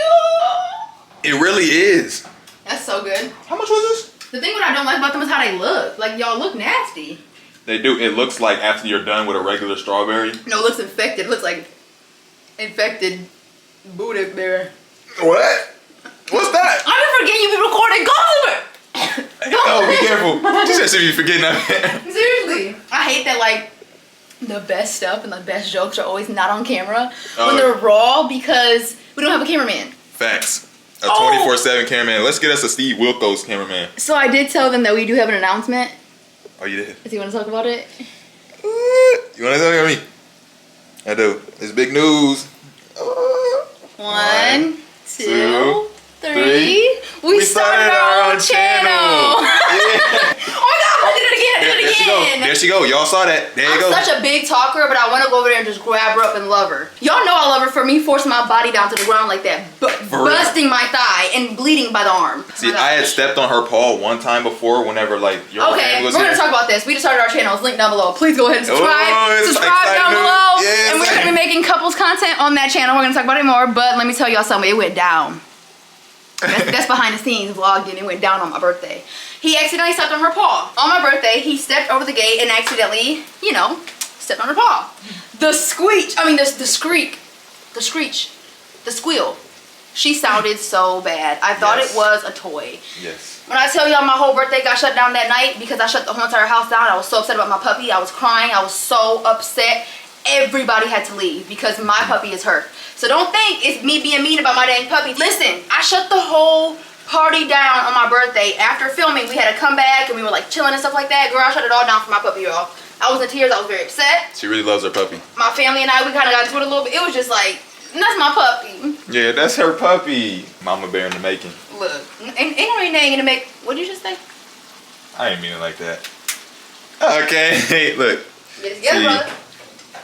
It really is. That's so good. How much was this? The thing what I don't like about them is how they look. Like, y'all look nasty. They do. It looks like after you're done with a regular strawberry. No, it looks infected. It looks like infected booty bear. What? What's that? I'm forgetting you be recording. Go over. Oh, be careful. She said she be forgetting that. Seriously. I hate that, like, the best stuff and the best jokes are always not on camera when they're raw because we don't have a cameraman. Facts. A 24/7 cameraman. Let's get us a Steve Wilkos cameraman. So I did tell them that we do have an announcement. Oh, you did? Do you want to talk about it? You want to tell me? I do. It's big news. 1, 2, 3. We started our own channel. Yeah. Oh my God, I did it again. There she go. Y'all saw that. There you go. I'm such a big talker, but I want to go over there and just grab her up and love her. Y'all know I love her for me forcing my body down to the ground like that, busting my thigh and bleeding by the arm. See, I had stepped on her paw one time before whenever like your Okay, was we're here. gonna talk about this. We just started our channel. It's linked down below. Please go ahead and subscribe. Subscribe down news. below. Yes. And we're gonna be making couples content on that channel. We're gonna talk about it more, but let me tell y'all something. It went down. That's behind the scenes vlog, and it went down on my birthday. He accidentally stepped on her paw. On my birthday, he stepped over the gate and accidentally, you know, stepped on her paw. The squeal. She sounded so bad. I thought it was a toy. Yes. When I tell y'all my whole birthday got shut down that night because I shut the whole entire house down, I was so upset about my puppy. I was crying. I was so upset. Everybody had to leave because my puppy is hurt. So don't think it's me being mean about my dang puppy. Listen, I shut the whole party down on my birthday. After filming, we had to come back and we were like chilling and stuff like that. Girl, I shut it all down for my puppy, y'all. I was in tears. I was very upset. She really loves her puppy. My family and I, we kind of got into it a little bit. It was just like, that's my puppy. Yeah, that's her puppy. Mama bear in the making. Look, ain't no name in the make. What did you just say? I ain't mean it like that. Okay, hey, look. Get it together, brother.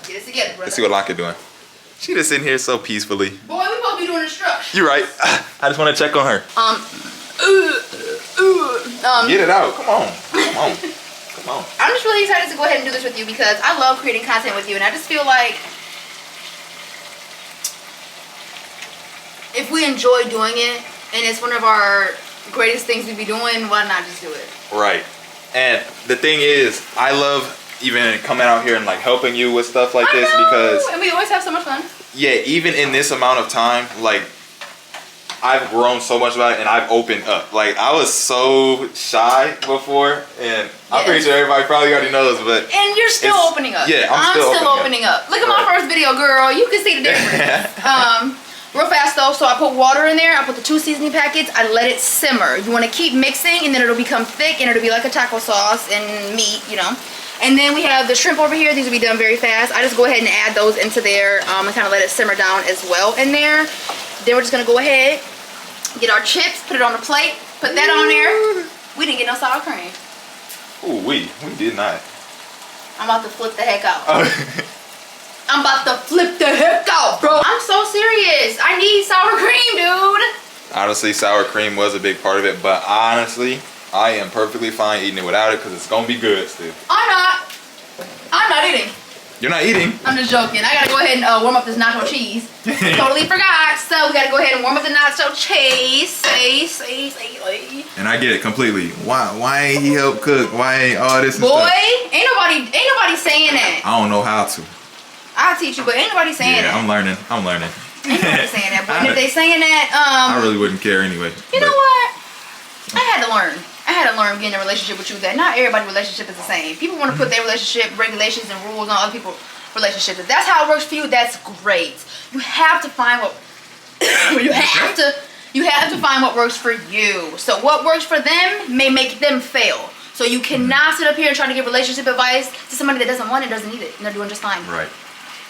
Get it together, brother. Let's see what Locke doing. She just sitting here so peacefully. Boy, we supposed to be doing instructions. You're right. I just want to check on her. Get it out. Come on. Come on. Come phone. I'm just really excited to go ahead and do this with you because I love creating content with you, and I just feel like if we enjoy doing it and it's one of our greatest things we be doing, why not just do it? Right. And the thing is, I love even coming out here and like helping you with stuff like this because, and we always have so much fun. yeah, even in this amount of time, like I've grown so much about it and I've opened up. Like I was so shy before, and I'm pretty sure everybody probably already knows, but and you're still opening up. Yeah, I'm still opening up. Look at my first video, girl. You can see the difference. Real fast though, so I put water in there, I put the 2 seasoning packets, I let it simmer. You want to keep mixing and then it'll become thick and it'll be like a taco sauce and meat, you know. And then we have the shrimp over here. These will be done very fast. I just go ahead and add those into there and kind of let it simmer down as well in there. Then we're just going to go ahead, get our chips, put it on the plate, put that on there. We didn't get no sour cream. ooh, we did not. I'm about to flip the heck out. I'm about to flip the heck out, bro. I'm so serious. I need sour cream, dude. Honestly, sour cream was a big part of it, but honestly, I am perfectly fine eating it without it because it's gonna be good still. I'm not eating. You're not eating? I'm just joking. I gotta go ahead and warm up this nacho cheese. Totally forgot. So we gotta go ahead and warm up the nacho cheese. And I get it completely. Why ain't he help cook? Why ain't all this and Boy, stuff? ain't nobody saying that. I don't know how to. I'll teach you, but ain't nobody saying that. I'm learning. Ain't nobody saying that. But if they saying that, I really wouldn't care anyway. You know what? I had to learn. Getting in a relationship with you that not everybody's relationship is the same. People want to put their relationship regulations and rules on other people's relationships. If that's how it works for you, that's great. You have to find what you have to find what works for you. So what works for them may make them fail. So you cannot sit up here and try to give relationship advice to somebody that doesn't want it, doesn't need it, and they're doing just fine. Right.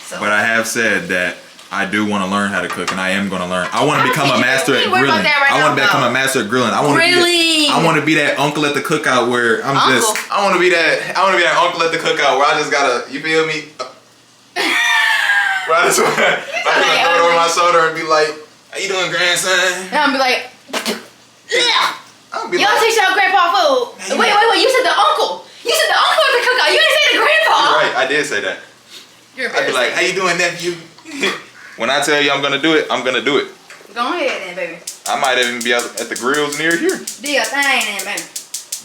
So. But I have said that I do want to learn how to cook, and I am going to learn. I want to become a master at grilling. I want to become a master at grilling. I want to be that uncle at the cookout where I want to be that uncle at the cookout where I just gotta, you feel me? Where I just wanna throw it over my shoulder and be like, "How you doing, grandson?" And I'm be like, yeah. I'll be Y'all like, teach y'all grandpa food. Wait. You said the uncle. You said the uncle at the cookout. You didn't say the grandpa. You're right. I did say that. I'd be like, "How you doing, nephew?" When I tell you I'm gonna do it, I'm gonna do it. Go ahead then, baby. I might even be out at the grills near here. Do your thing then, baby.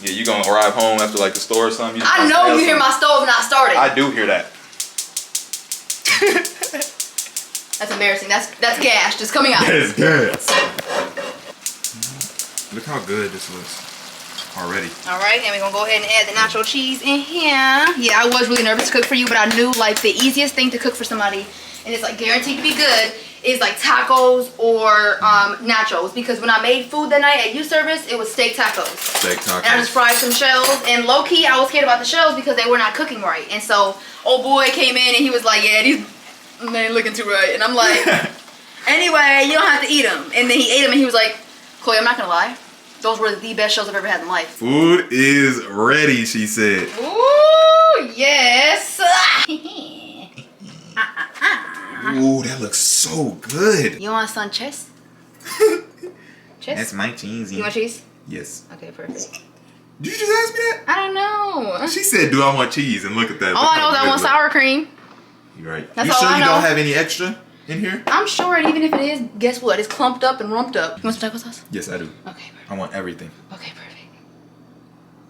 Yeah, you gonna arrive home after like the store or something? I know you hear my stove not starting. I do hear that. That's embarrassing. That's gas just coming out. That is good. Look how good this looks already. All right, then we're gonna go ahead and add the nacho cheese in here. Yeah, I was really nervous to cook for you, but I knew like the easiest thing to cook for somebody, and it's like guaranteed to be good, is like tacos or nachos. Because when I made food that night at youth service, it was steak tacos. Steak tacos. And I just fried some shells, and low key I was scared about the shells because they were not cooking right. And so old boy came in and he was like, "Yeah, these they ain't looking too right." And I'm like, "Anyway, you don't have to eat them." And then he ate them and he was like, "Chloe, I'm not gonna lie, those were the best shells I've ever had in life." Food is ready, she said. Ooh, yes. Ooh, that looks so good. You want some cheese? Cheese? That's my cheese. You want cheese? Yes. Okay, perfect. Did you just ask me that? I don't know. She said, "Do I want cheese?" And look at that. All I know is I want sour cream. You're right. That's you all sure I you know. don't have any extra in here? I'm sure, and even if it is, guess what? It's clumped up and rumped up. You want some taco sauce? Yes, I do. Okay, perfect. I want everything. Okay, perfect.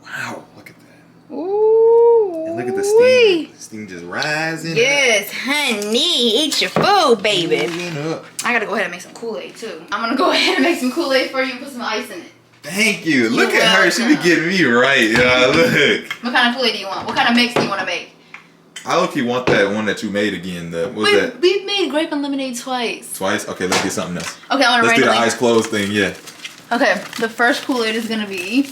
Wow, look at that. Ooh. And look at the steam. The steam just rising. Yes, honey. Eat your food, baby. Moving up. I gotta go ahead and make some Kool-Aid, too. I'm gonna go ahead and make some Kool-Aid for you and put some ice in it. Thank you. Look You're at her. She be welcome. getting me right. Yeah, look. What kind of Kool-Aid do you want? What kind of mix do you want to make? I look, you want that one that you made again. What was that? We've made grape and lemonade twice. Twice? Okay, let's get something else. Okay, I'm gonna Let's do the randomly. eyes closed thing, yeah. Okay, the first Kool-Aid is gonna be...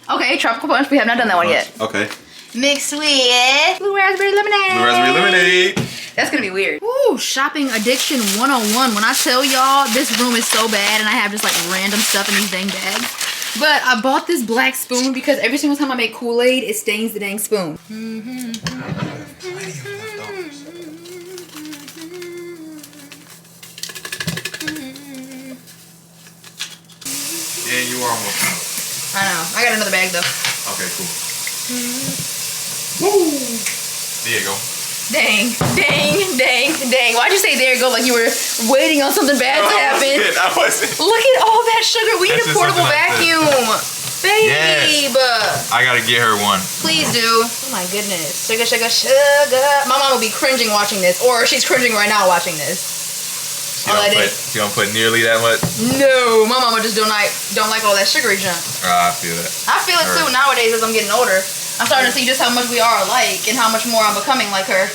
Okay, tropical punch. We have not done that one yet. Okay. Mixed with blue raspberry lemonade. Blue raspberry lemonade. That's gonna be weird. Ooh, shopping addiction 101. When I tell y'all this room is so bad and I have just like random stuff in these dang bags. But I bought this black spoon because every single time I make Kool-Aid, it stains the dang spoon. And you are almost out. I know. I got another bag though. Okay, cool. Woo! There you go. Dang. Why'd you say there you go like you were waiting on something bad to happen? I wasn't. Look at all that sugar. We need That's a just portable something I vacuum. Babe. Yes. I gotta get her one. Please do. Oh my goodness. Sugar. My mom will be cringing watching this. Or she's cringing right now watching this. She don't put nearly that much? No. My mama just don't like all that sugary junk. I feel that. I feel it too nowadays as I'm getting older. I'm starting to see just how much we are alike and how much more I'm becoming like her.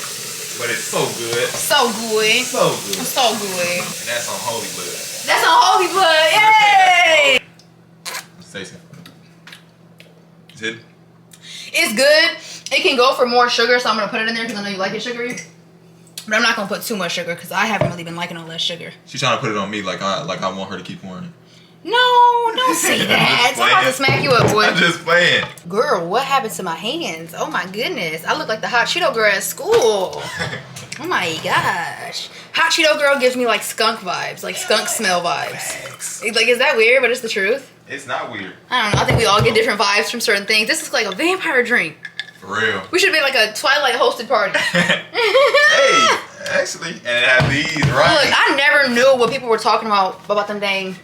But it's so good. So good. So good. So good. And that's on Holy Blood. That's on Holy Blood. Yay! Stacey. Is it? It's good. It can go for more sugar, so I'm going to put it in there because I know you like it sugary. But I'm not going to put too much sugar because I haven't really been liking all that sugar. She's trying to put it on me like I want her to keep pouring it. No, don't say that. I'm about to smack you up, boy. I'm just playing. Girl, what happened to my hands? Oh my goodness. I look like the hot Cheeto girl at school. Oh my gosh. Hot Cheeto girl gives me like skunk vibes, like skunk smell vibes. Like, is that weird? But it's the truth. It's not weird. I don't know. I think we all get different vibes from certain things. This is like a vampire drink. For real. We should be like a Twilight hosted party. Hey, actually, and it had these, right? Look, I never knew what people were talking about them dang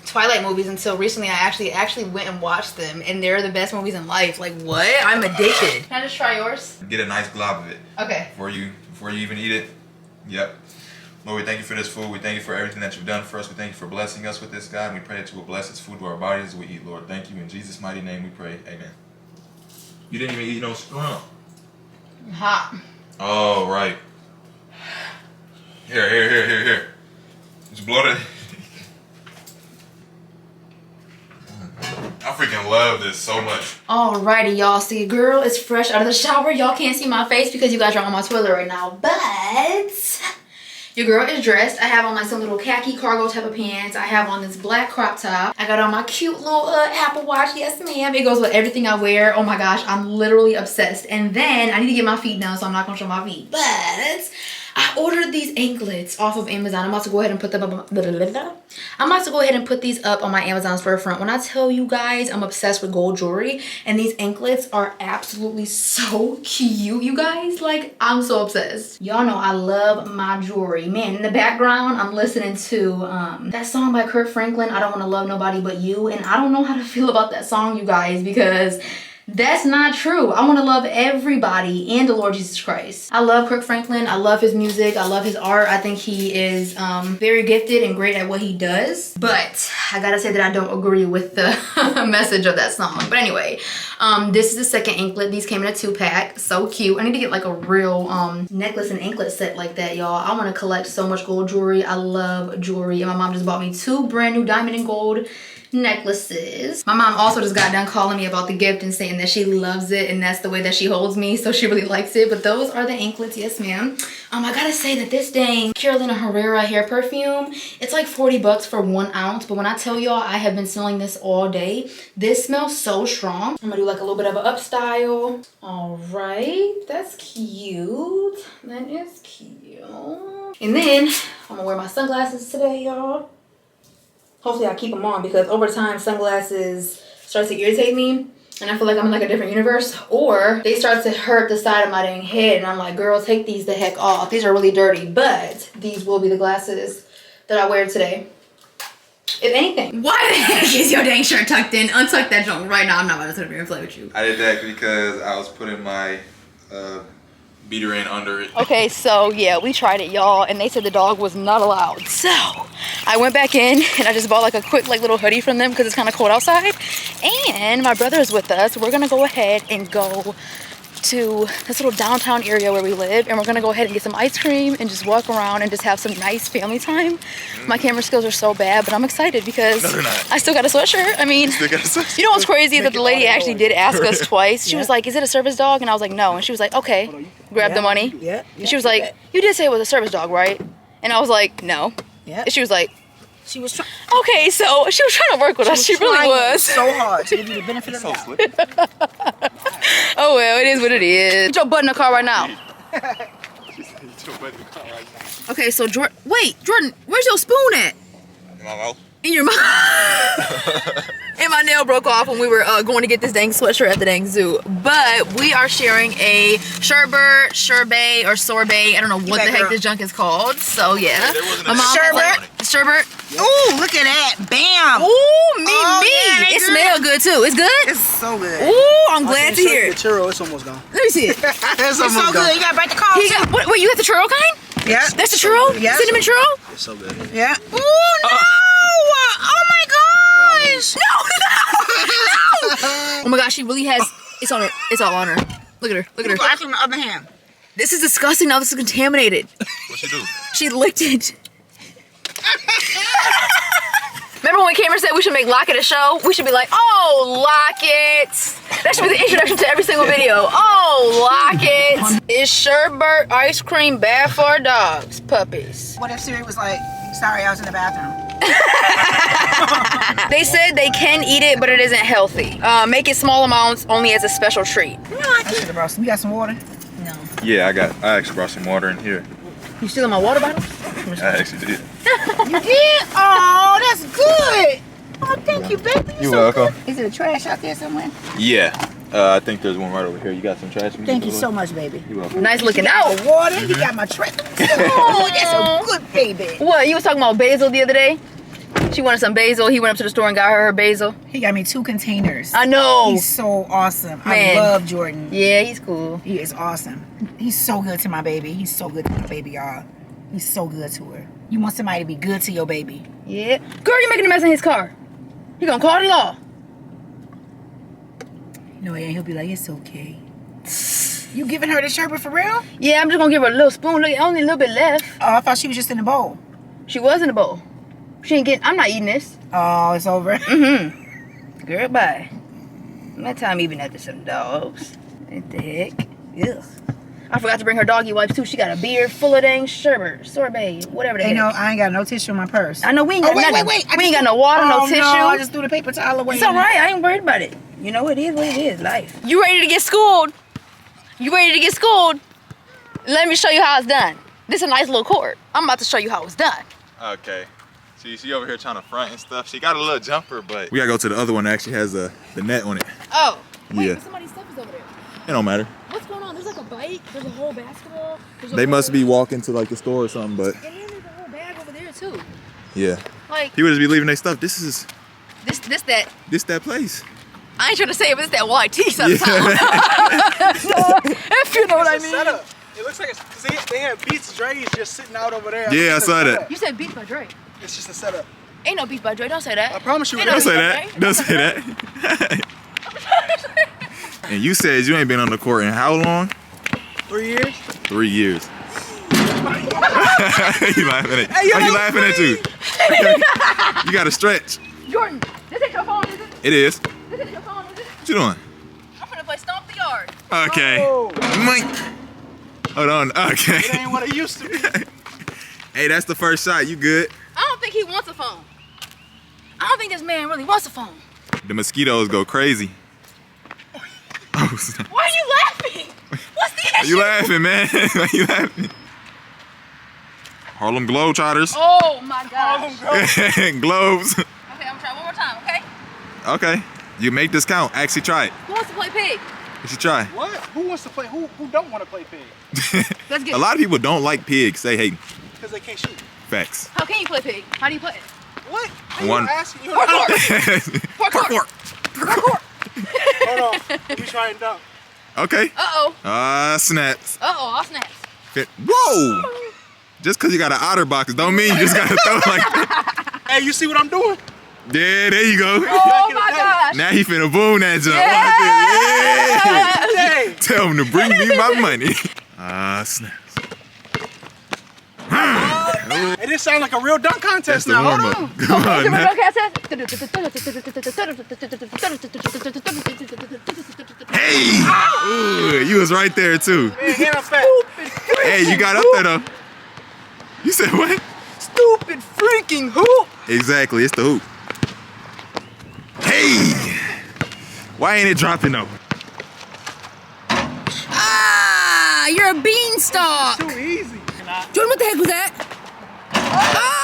Twilight movies until recently. I actually went and watched them, and they're the best movies in life. Like, what? I'm addicted. Can I just try yours? Get a nice glob of it. Okay. Before you even eat it. Yep. Lord, we thank you for this food. We thank you for everything that you've done for us. We thank you for blessing us with this, God. And we pray that you will bless this food to our bodies as we eat, Lord. Thank you. In Jesus' mighty name we pray. Amen. You didn't even eat no scrum. Hot. Oh, right. Here. Just blow it. I freaking love this so much. Alrighty, y'all. See, girl is fresh out of the shower. Y'all can't see my face because you guys are on my toilet right now. But your girl is dressed. I have on like some little khaki cargo type of pants. I have on this black crop top. I got on my cute little Apple Watch. Yes, ma'am. It goes with everything I wear. Oh my gosh, I'm literally obsessed. And then I need to get my feet done, so I'm not gonna show my feet. But I ordered these anklets off of Amazon. I'm about to go ahead and put them up. I'm about to go ahead and put these up on my Amazon storefront. When I tell you guys, I'm obsessed with gold jewelry, and these anklets are absolutely so cute, you guys. Like, I'm so obsessed. Y'all know I love my jewelry. Man, in the background, I'm listening to that song by Kirk Franklin, I Don't Want to Love Nobody But You, and I don't know how to feel about that song, you guys, because that's not true. I want to love everybody and the Lord Jesus Christ. I love Kirk Franklin. I love his music. I love his art. I think he is very gifted and great at what he does. But I gotta say that I don't agree with the message of that song. But anyway, this is the second anklet. These came in a 2-pack. So cute. I need to get like a real necklace and anklet set like that, y'all. I want to collect so much gold jewelry. I love jewelry. And my mom just bought me 2 brand new diamond and gold necklaces. My mom also just got done calling me about the gift and saying that she loves it and that's the way that she holds me, so she really likes it. But those are the anklets, yes ma'am. I gotta say that this dang Carolina Herrera hair perfume, it's like 40 bucks for 1 ounce, but when I tell y'all I have been smelling this all day, this smells so strong. I'm gonna do like a little bit of an up style. All right, that's cute. That is cute. And then I'm gonna wear my sunglasses today, y'all. Hopefully I keep them on, because over time sunglasses start to irritate me and I feel like I'm in like a different universe, or they start to hurt the side of my dang head and I'm like, girl, take these the heck off. These are really dirty, but these will be the glasses that I wear today, if anything. Why the heck is your dang shirt tucked in? Untuck that junk right now. I'm not about to sit up here and play with you. I did that because I was putting my beater in under it. Okay, so yeah, we tried it, y'all, and they said the dog was not allowed. So I went back in and I just bought like a quick like little hoodie from them because it's kind of cold outside. And my brother is with us. We're gonna go ahead and go to this little downtown area where we live, and we're gonna go ahead and get some ice cream and just walk around and just have some nice family time. My camera skills are so bad, but I'm excited because I still got a sweatshirt. I mean, you know what's crazy is that the lady actually did ask us twice. She was like, is it a service dog? And I was like, no. And she was like, okay, grab the money. And she was like, you did say it was a service dog, right? And I was like, no. And she was like, she was trying. Okay, so she was trying to work with us. She really was. So hard to give you the benefit of the doubt. Oh well, it is what it is. Put your butt in the car right now. Okay, so Jordan, wait, Jordan, where's your spoon at? In my mouth. In your mouth. And my nail broke off when we were going to get this dang sweatshirt at the dang zoo. But we are sharing a sherbet, or sorbet. I don't know what the heck this junk is called. So yeah. My mom sherbet. Ooh, look at that. Bam. Ooh, me. Yeah, It smells good too. It's good? It's so good. Ooh, I'm glad to hear The it. churro, it's almost gone. Let me see it. It's so good. You gotta break the call. He got, wait, you got the churro kind? Yeah. That's the churro? Yeah. Cinnamon churro? It's so good. Yeah. Ooh, no. Oh my gosh. No. Oh my gosh, she really has, it's on her. It's all on her. Look at her. Look at her. Glass on the other hand. This is disgusting. Now this is contaminated. What'd she do? She licked it. Remember when Cameron said we should make Lock It a show? We should be like, oh, Lock It. That should be the introduction to every single video. Oh, Lock It. Is sherbet ice cream bad for dogs, puppies? What if Siri was like, sorry, I was in the bathroom? They said they can eat it, but it isn't healthy. Make it small amounts, only as a special treat. I should have brought some. You got some water? No. Yeah, I actually brought some water in here. You stealing my water bottle? I actually did. You did? Oh, that's good. Oh, thank you, baby. You're welcome. Is there a trash out there somewhere? Yeah. I think there's one right over here. You got some trash? Thank you so much, baby. You're welcome. Nice looking You out. got the water. You got my trash. Oh, that's a good baby. What? You was talking about basil the other day? She wanted some basil. He went up to the store and got her basil. He got me 2 containers. I know. He's so awesome. Man. I love Jordan. Yeah, he's cool. He is awesome. He's so good to my baby. He's so good to my baby, y'all. He's so good to her. You want somebody to be good to your baby. Yeah. Girl, you making a mess in his car. He gonna call the law. No, yeah, he'll be like, it's okay. You giving her the sherbet for real? Yeah, I'm just gonna give her a little spoon. Look, only a little bit left. Oh, I thought she was just in the bowl. She was in the bowl. She ain't getting, I'm not eating this. Oh, it's over. Mm-hmm. Girl, bye. My time even after some dogs. What the heck? Ugh. I forgot to bring her doggy wipes too. She got a beard full of dang sherbet, sorbet, whatever the Hey, heck. no, I ain't got no tissue in my purse. I know we ain't got nothing. We ain't got no water, no tissue. No, I just threw the paper towel away. It's alright, I ain't worried about it. You know, it is what it is, life. You ready to get schooled? You ready to get schooled? Let me show you how it's done. This is a nice little cord. I'm about to show you how it's done. Okay. She over here trying to front and stuff. She got a little jumper, but we gotta go to the other one that actually has the net on it. Oh. Wait, Yeah. but somebody's stuff is over there. It don't matter. What's going on? There's like a bike, there's a whole basketball. They must be walking to like the store or something, but And then there's a whole bag over there too. yeah. Like, People just be leaving their stuff. This that place. I ain't trying to say it, but it's that YT sometimes. If you know what I It's a mean. setup. It looks like it's because they have Beats Dre's just sitting out over there. Yeah, I It's a saw that. setup. You said Beats by Dre. It's just a setup. Ain't no Beats by Dre, don't say that. I promise you. Ain't it no Don't is. say that. Don't say that. And you said you ain't been on the court in how long? 3 years. 3 years. You laughing at? Are you laughing at you? You got to stretch. Jordan, this ain't your phone, is it? It is. This ain't your phone, is it? What you doing? I'm gonna play Stomp the Yard. Okay. Oh. Mike. Hold on. Okay. It ain't what it used to be. Hey, that's the first shot. You good? I don't think he wants a phone. I don't think this man really wants a phone. The mosquitoes go crazy. Oh, snap. Why are you laughing? What's the Are issue? you laughing, man? Are you laughing? Harlem Globetrotters. Oh my gosh. Globes. Okay, I'm gonna try one more time, okay? Okay. You make this count. Actually try it. Who wants to play pig? You should try. What? Who wants to play? Who don't want to play pig? Let's get A lot of people don't like pigs. Say, hey, Because they can't shoot. facts. How can you play pig? How do you play it? What? One. You asking you. Parkour. Parkour. Hold on. Let me try and dunk. Okay. Uh-oh. Snaps. Uh-oh, I'll snap. Whoa! Just because you got an otter box don't mean you just got to throw like that. Hey, you see what I'm doing? Yeah, there you go. Oh my gosh. Now he finna boom that jump. Hey. Yeah. Tell him to bring me my money. Snaps. It didn't sound like a real dunk That's contest the now. warm Hold on. up. Come on now. Hey! Ooh, you was right there too. Man, I'm fat. Hey, you got up there though. You said what? Stupid freaking hoop. Exactly, it's the hoop. Hey! Why ain't it dropping though? Ah, you're a beanstalk. Too easy. Jordan, what the heck was that? Ah!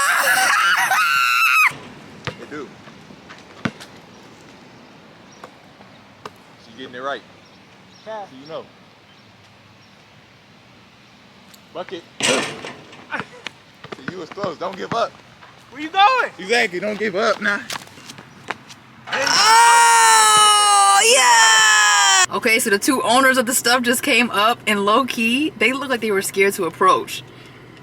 getting it right. Yeah. So you know. Bucket. See, you was close. Don't give up. Where you going? Exactly. Don't give up now. Oh, yeah! Okay, so the two owners of the stuff just came up and low key, they looked like they were scared to approach.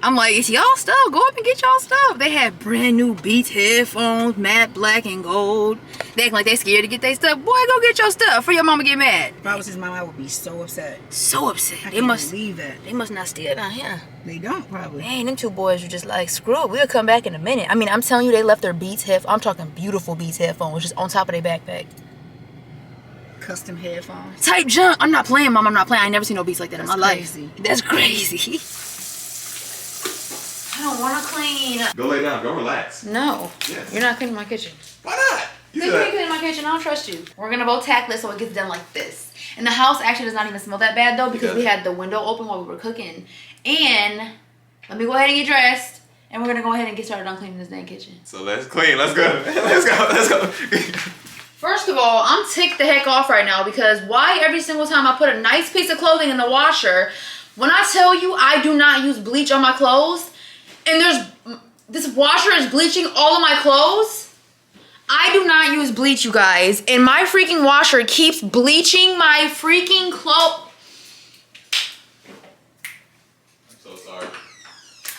I'm like, it's y'all stuff. Go up and get y'all stuff. They had brand new Beats headphones, matte black and gold. They act like they scared to get their stuff. Boy, go get your stuff for your mama get mad. If I was his mom, I would be so upset. So upset. I They can't must believe that. They must not stay down here. They don't probably. Man, them two boys were just like, screw it, we'll come back in a minute. I mean, I'm telling you, they left their Beats headphones. I'm talking beautiful Beats headphones just on top of their backpack. Custom headphones. Type junk. I'm not playing, Mom. I'm not playing. I ain't never seen no Beats like that in my crazy. life. That's crazy. I don't want to clean. Go lay down. Go relax. No. Yes. You're not cleaning my kitchen. Why not? You Think you can clean my kitchen? I don't trust you. We're gonna both tackle it so it gets done like this. And the house actually does not even smell that bad though because we had the window open while we were cooking. And let me go ahead and get dressed. And we're gonna go ahead and get started on cleaning this dang kitchen. So let's clean. Let's go. Let's go. Let's go. First of all, I'm ticked the heck off right now because why every single time I put a nice piece of clothing in the washer, when I tell you I do not use bleach on my clothes, and this washer is bleaching all of my clothes, I do not use bleach, you guys, and my freaking washer keeps bleaching my freaking clothes. I'm so sorry.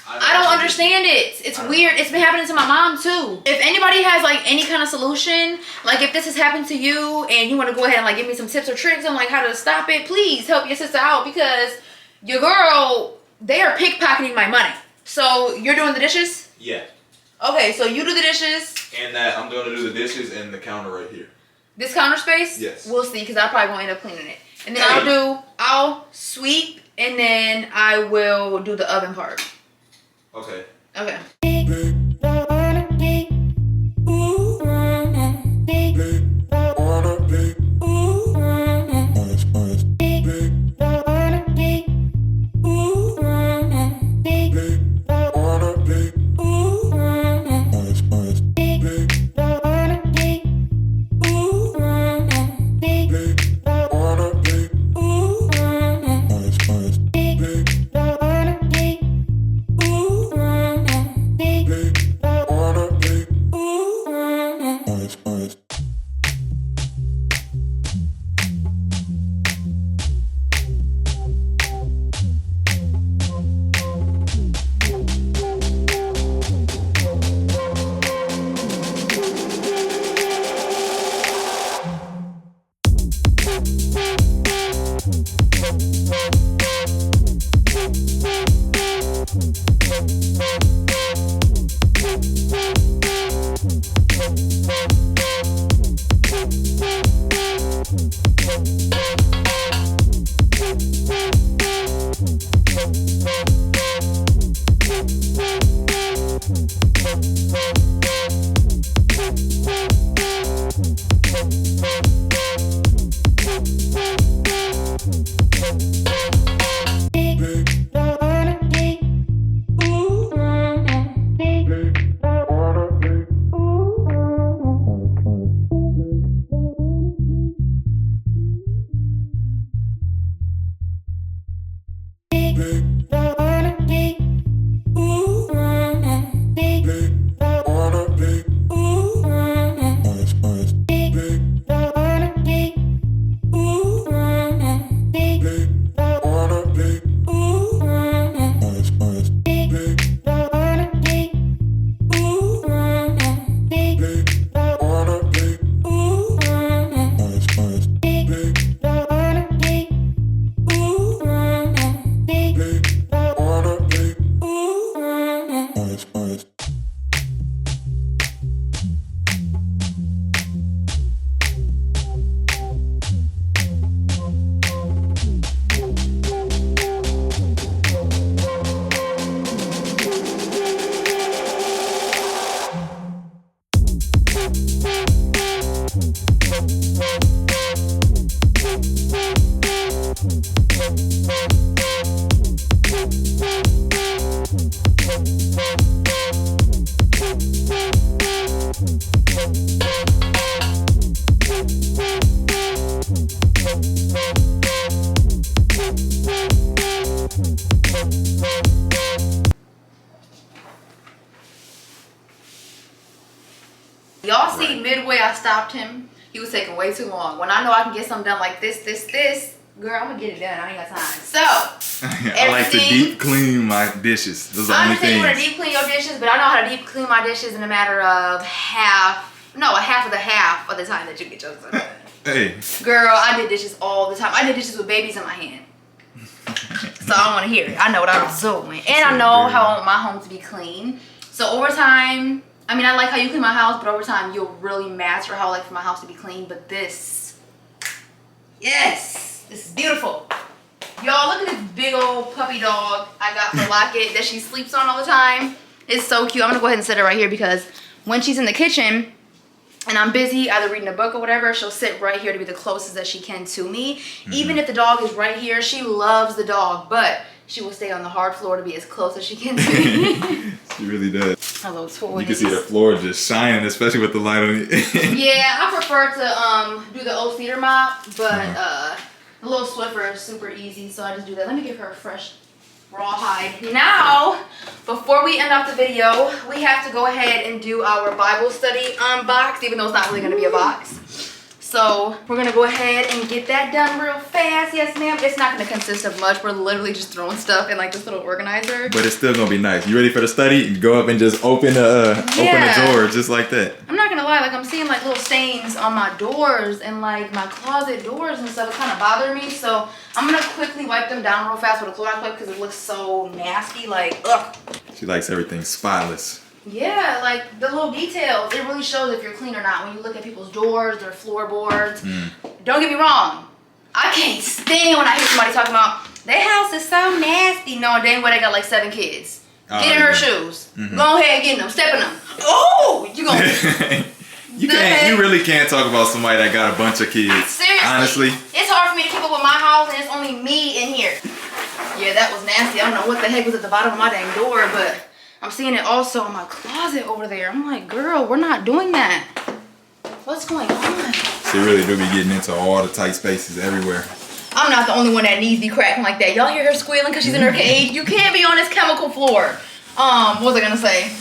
I don't understand it. It's weird. It's been happening to my mom too. If anybody has like any kind of solution, like if this has happened to you and you want to go ahead and like give me some tips or tricks on like how to stop it, please help your sister out because your girl, they are pickpocketing my money. So you're doing the dishes? Yeah. Okay, so you do the dishes. And that I'm going to do the dishes and the counter right here. This counter space? Yes. We'll see, because I probably won't end up cleaning it. And then I'll sweep, and then I will do the oven part. Okay. Okay. stopped him. He was taking way too long. When I know I can get something done like this, girl, I'm gonna get it done. I ain't got time. So, I like to deep clean my dishes. Those are the I only understand you want to things. deep clean your dishes, but I know how to deep clean my dishes in a matter of half of the time that you get yours done. Hey. Girl, I did dishes all the time. I did dishes with babies in my hand. So I don't want to hear it. I know what I was doing. And I know how I want my home to be clean. So over time, I mean, I like how you clean my house, but over time, you'll really master how I like for my house to be clean. But this, yes, this is beautiful. Y'all, look at this big old puppy dog I got for Locket that she sleeps on all the time. It's so cute. I'm going to go ahead and set it right here because when she's in the kitchen and I'm busy either reading a book or whatever, she'll sit right here to be the closest that she can to me. Even if the dog is right here, she loves the dog, but she will stay on the hard floor to be as close as she can to me. She really does. A little toy. You can see the floor just shining, especially with the light on it. Yeah, I prefer to do the old cedar mop, but the little Swiffer is super easy, so I just do that. Let me give her a fresh rawhide. Now, before we end off the video, we have to go ahead and do our Bible study unbox, even though it's not really going to be a box. So we're going to go ahead and get that done real fast. Yes, ma'am. It's not going to consist of much. We're literally just throwing stuff in like this little organizer. But it's still going to be nice. You ready for the study? You go up and just open the drawer just like that. I'm not going to lie. Like I'm seeing like little stains on my doors and like my closet doors and stuff. It's kind of bothering me. So I'm going to quickly wipe them down real fast with a Clorox wipe because it looks so nasty. Like, ugh. She likes everything spotless. Yeah, like the little details. It really shows if you're clean or not when you look at people's doors, their floorboards. Don't get me wrong. I can't stand when I hear somebody talking about their house is so nasty, knowing dang well they got like 7 kids. Get in her shoes. Go ahead and get in them. Step in them. Oh, you gonna... You really can't talk about somebody that got a bunch of kids. Seriously. Honestly. It's hard for me to keep up with my house and it's only me in here. Yeah, that was nasty. I don't know what the heck was at the bottom of my dang door, but I'm seeing it also in my closet over there. I'm like, girl, we're not doing that. What's going on? She really do be getting into all the tight spaces everywhere. I'm not the only one that needs to be cracking like that. Y'all hear her squealing because she's in her cage? You can't be on this chemical floor. What was I gonna say?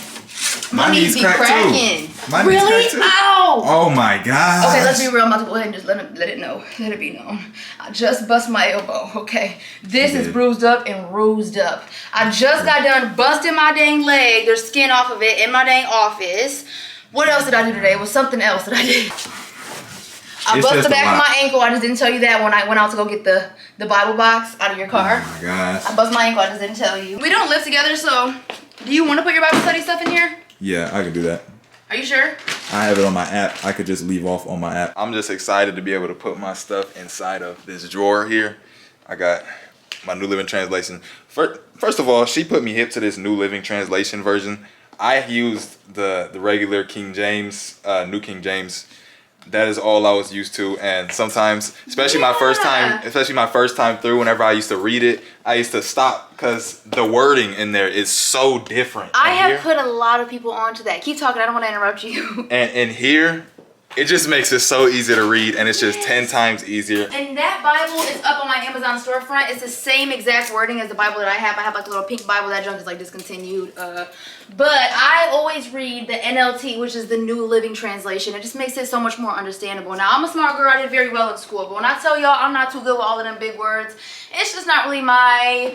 My knees be cracking. My knees really? crack too. Ow! Oh my god. Okay, let's be real. I'm about to go ahead and just let it know. Let it be known. I just bust my elbow, okay? This is bruised up and bruised up. I just got done busting my dang leg. There's skin off of it in my dang office. What else did I do today? It was something else that I did. I busted the back of my ankle. I just didn't tell you that when I went out to go get the Bible box out of your car. Oh my gosh. I busted my ankle. I just didn't tell you. We don't live together, so do you want to put your Bible study stuff in here? Yeah, I could do that. Are you sure? I have it on my app. I could just leave off on my app. I'm just excited to be able to put my stuff inside of this drawer here. I got my New Living Translation. First of all, she put me hip to this New Living Translation version. I used the regular King James, New King James. That is all I was used to, and sometimes, especially my first time through, whenever I used to read it, I used to stop because the wording in there is so different. I have put a lot of people onto that. Keep talking, I don't want to interrupt you. And in here, it just makes it so easy to read, and it's just 10 times easier. And that Bible is up on my Amazon storefront. It's the same exact wording as the Bible that I have. I have like a little pink Bible. That junk is like discontinued. But I always read the NLT, which is the New Living Translation. It just makes it so much more understandable. Now, I'm a smart girl. I did very well in school. But when I tell y'all I'm not too good with all of them big words, it's just not really my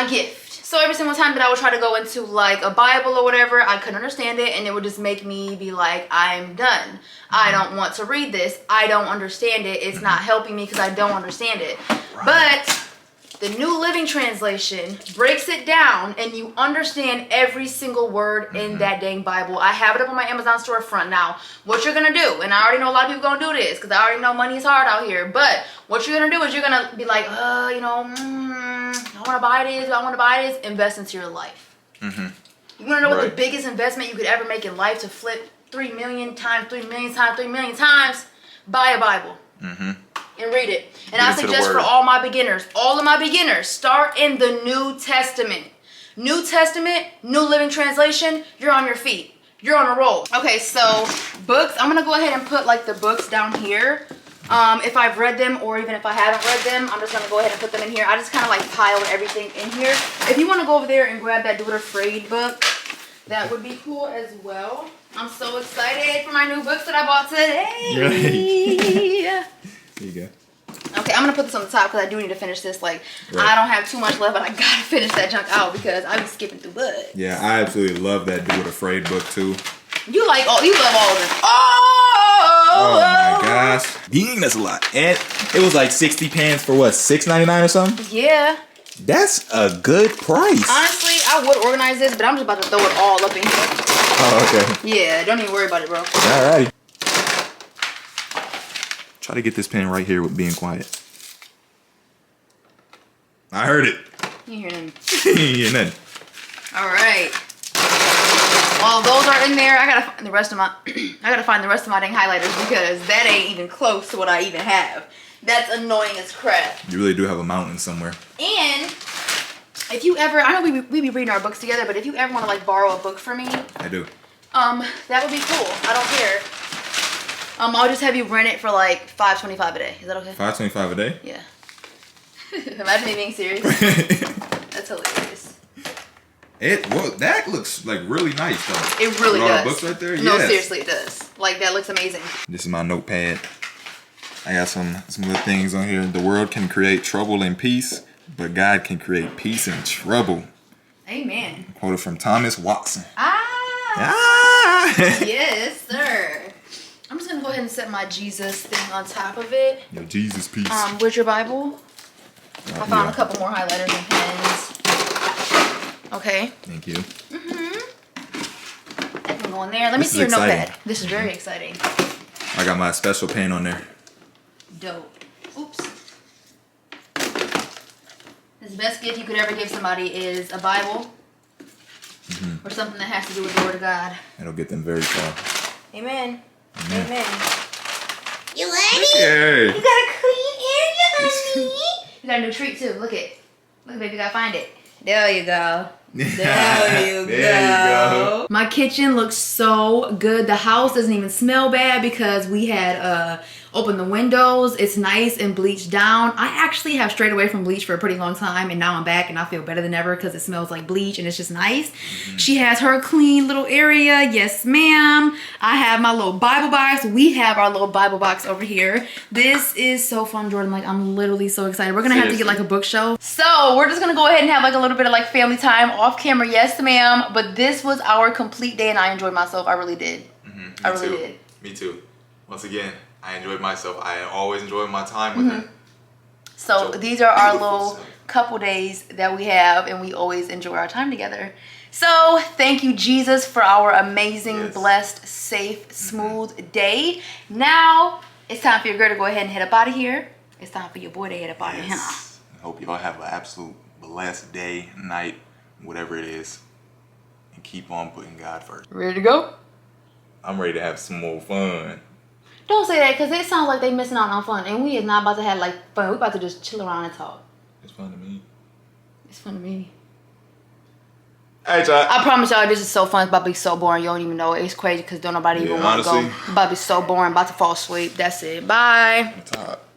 gift. So every single time that I would try to go into like a Bible or whatever, I couldn't understand it, and it would just make me be like, I'm done. I don't want to read this. I don't understand it. It's not helping me because I don't understand it. Right. But the New Living Translation breaks it down and you understand every single word in that dang Bible. I have it up on my Amazon storefront. Now, what you're gonna do, and I already know a lot of people gonna do this because I already know money is hard out here, but what you're gonna do is you're gonna be like, I wanna buy this, invest into your life. You wanna know what the biggest investment you could ever make in life to flip 3 million times, 3 million times, 3 million times? Buy a Bible. And read it. And I suggest for all my beginners, start in the New Testament. New Testament, New Living Translation, you're on your feet. You're on a roll. Okay, so books, I'm gonna go ahead and put like the books down here. If I've read them or even if I haven't read them, I'm just gonna go ahead and put them in here. I just kind of like piled everything in here. If you wanna go over there and grab that Do It Afraid book, that would be cool as well. I'm so excited for my new books that I bought today. Right. There you go. Okay, I'm gonna put this on the top because I do need to finish this. Like, I don't have too much left, but I gotta finish that junk out because I be skipping through books. Yeah, I absolutely love that Do It Afraid book too. You love all of them. Oh my gosh. Dang, that's a lot. And it was like 60 pans for what, $6.99 or something? Yeah. That's a good price. Honestly, I would organize this, but I'm just about to throw it all up in here. Oh, okay. Yeah, don't even worry about it, bro. Alrighty. Try to get this pen right here with being quiet. I heard it. You hear nothing. You ain't hear nothing. All right. While those are in there, I gotta find the rest of my dang highlighters because that ain't even close to what I even have. That's annoying as crap. You really do have a mountain somewhere. And if you ever, I know we be reading our books together, but if you ever want to like borrow a book from me, I do. that would be cool. I don't care. I'll just have you rent it for like $5.25 a day. Is that okay? $5.25 a day? Yeah. Imagine me being serious. That's hilarious. Well, that looks like really nice though. It really With does. all the books right there? No, Yes. seriously, it does. Like, that looks amazing. This is my notepad. I got some little things on here. The world can create trouble and peace, but God can create peace and trouble. Amen. Quoted from Thomas Watson. Ah! Yes, sir. I'm just gonna go ahead and set my Jesus thing on top of it. Yo, Jesus peace. Where's your Bible? I found a couple more highlighters and pens. Okay. Thank you. That can go in there. Let me This see is your exciting. notepad. This is very exciting. I got my special pen on there. Dope. Oops. The best gift you could ever give somebody is a Bible or something that has to do with the Word of God. It'll get them very far. Amen. Amen. You Hey. You got a clean area, honey. You got a new treat too. Look, baby, you gotta find it. There you go. There you go. My kitchen looks so good. The house doesn't even smell bad because we had opened the windows. It's nice and bleached down. I actually have strayed away from bleach for a pretty long time, and now I'm back and I feel better than ever because it smells like bleach and it's just nice. She has her clean little area. Yes, ma'am. I have my little Bible box. We have our little Bible box over here. This is so fun, Jordan. Like, I'm literally so excited. We're gonna have to get like a bookshelf. So we're just gonna go ahead and have like a little bit of like family time off camera. Yes, ma'am. But this was our complete day and I enjoyed myself. I really did. I really did. Me too. Once again, I enjoyed myself. I always enjoy my time with her. So these are our little couple days that we have and we always enjoy our time together. So thank you, Jesus, for our amazing, blessed, safe, smooth day. Now it's time for your girl to go ahead and head up out of here. It's time for your boy to head up out of here. I hope y'all have an absolute blessed day, night, whatever it is. And keep on putting God first. Ready to go? I'm ready to have some more fun. Don't say that because it sounds like they missing out on fun. And we is not about to have like fun. We about to just chill around and talk. It's fun to me. It's fun to me. Hey, y'all. I promise y'all this is so fun. It's about to be so boring. You don't even know it. It's crazy because don't nobody even want to go. honestly. It's about to be so boring. About to fall asleep. That's it. Bye. It's hot.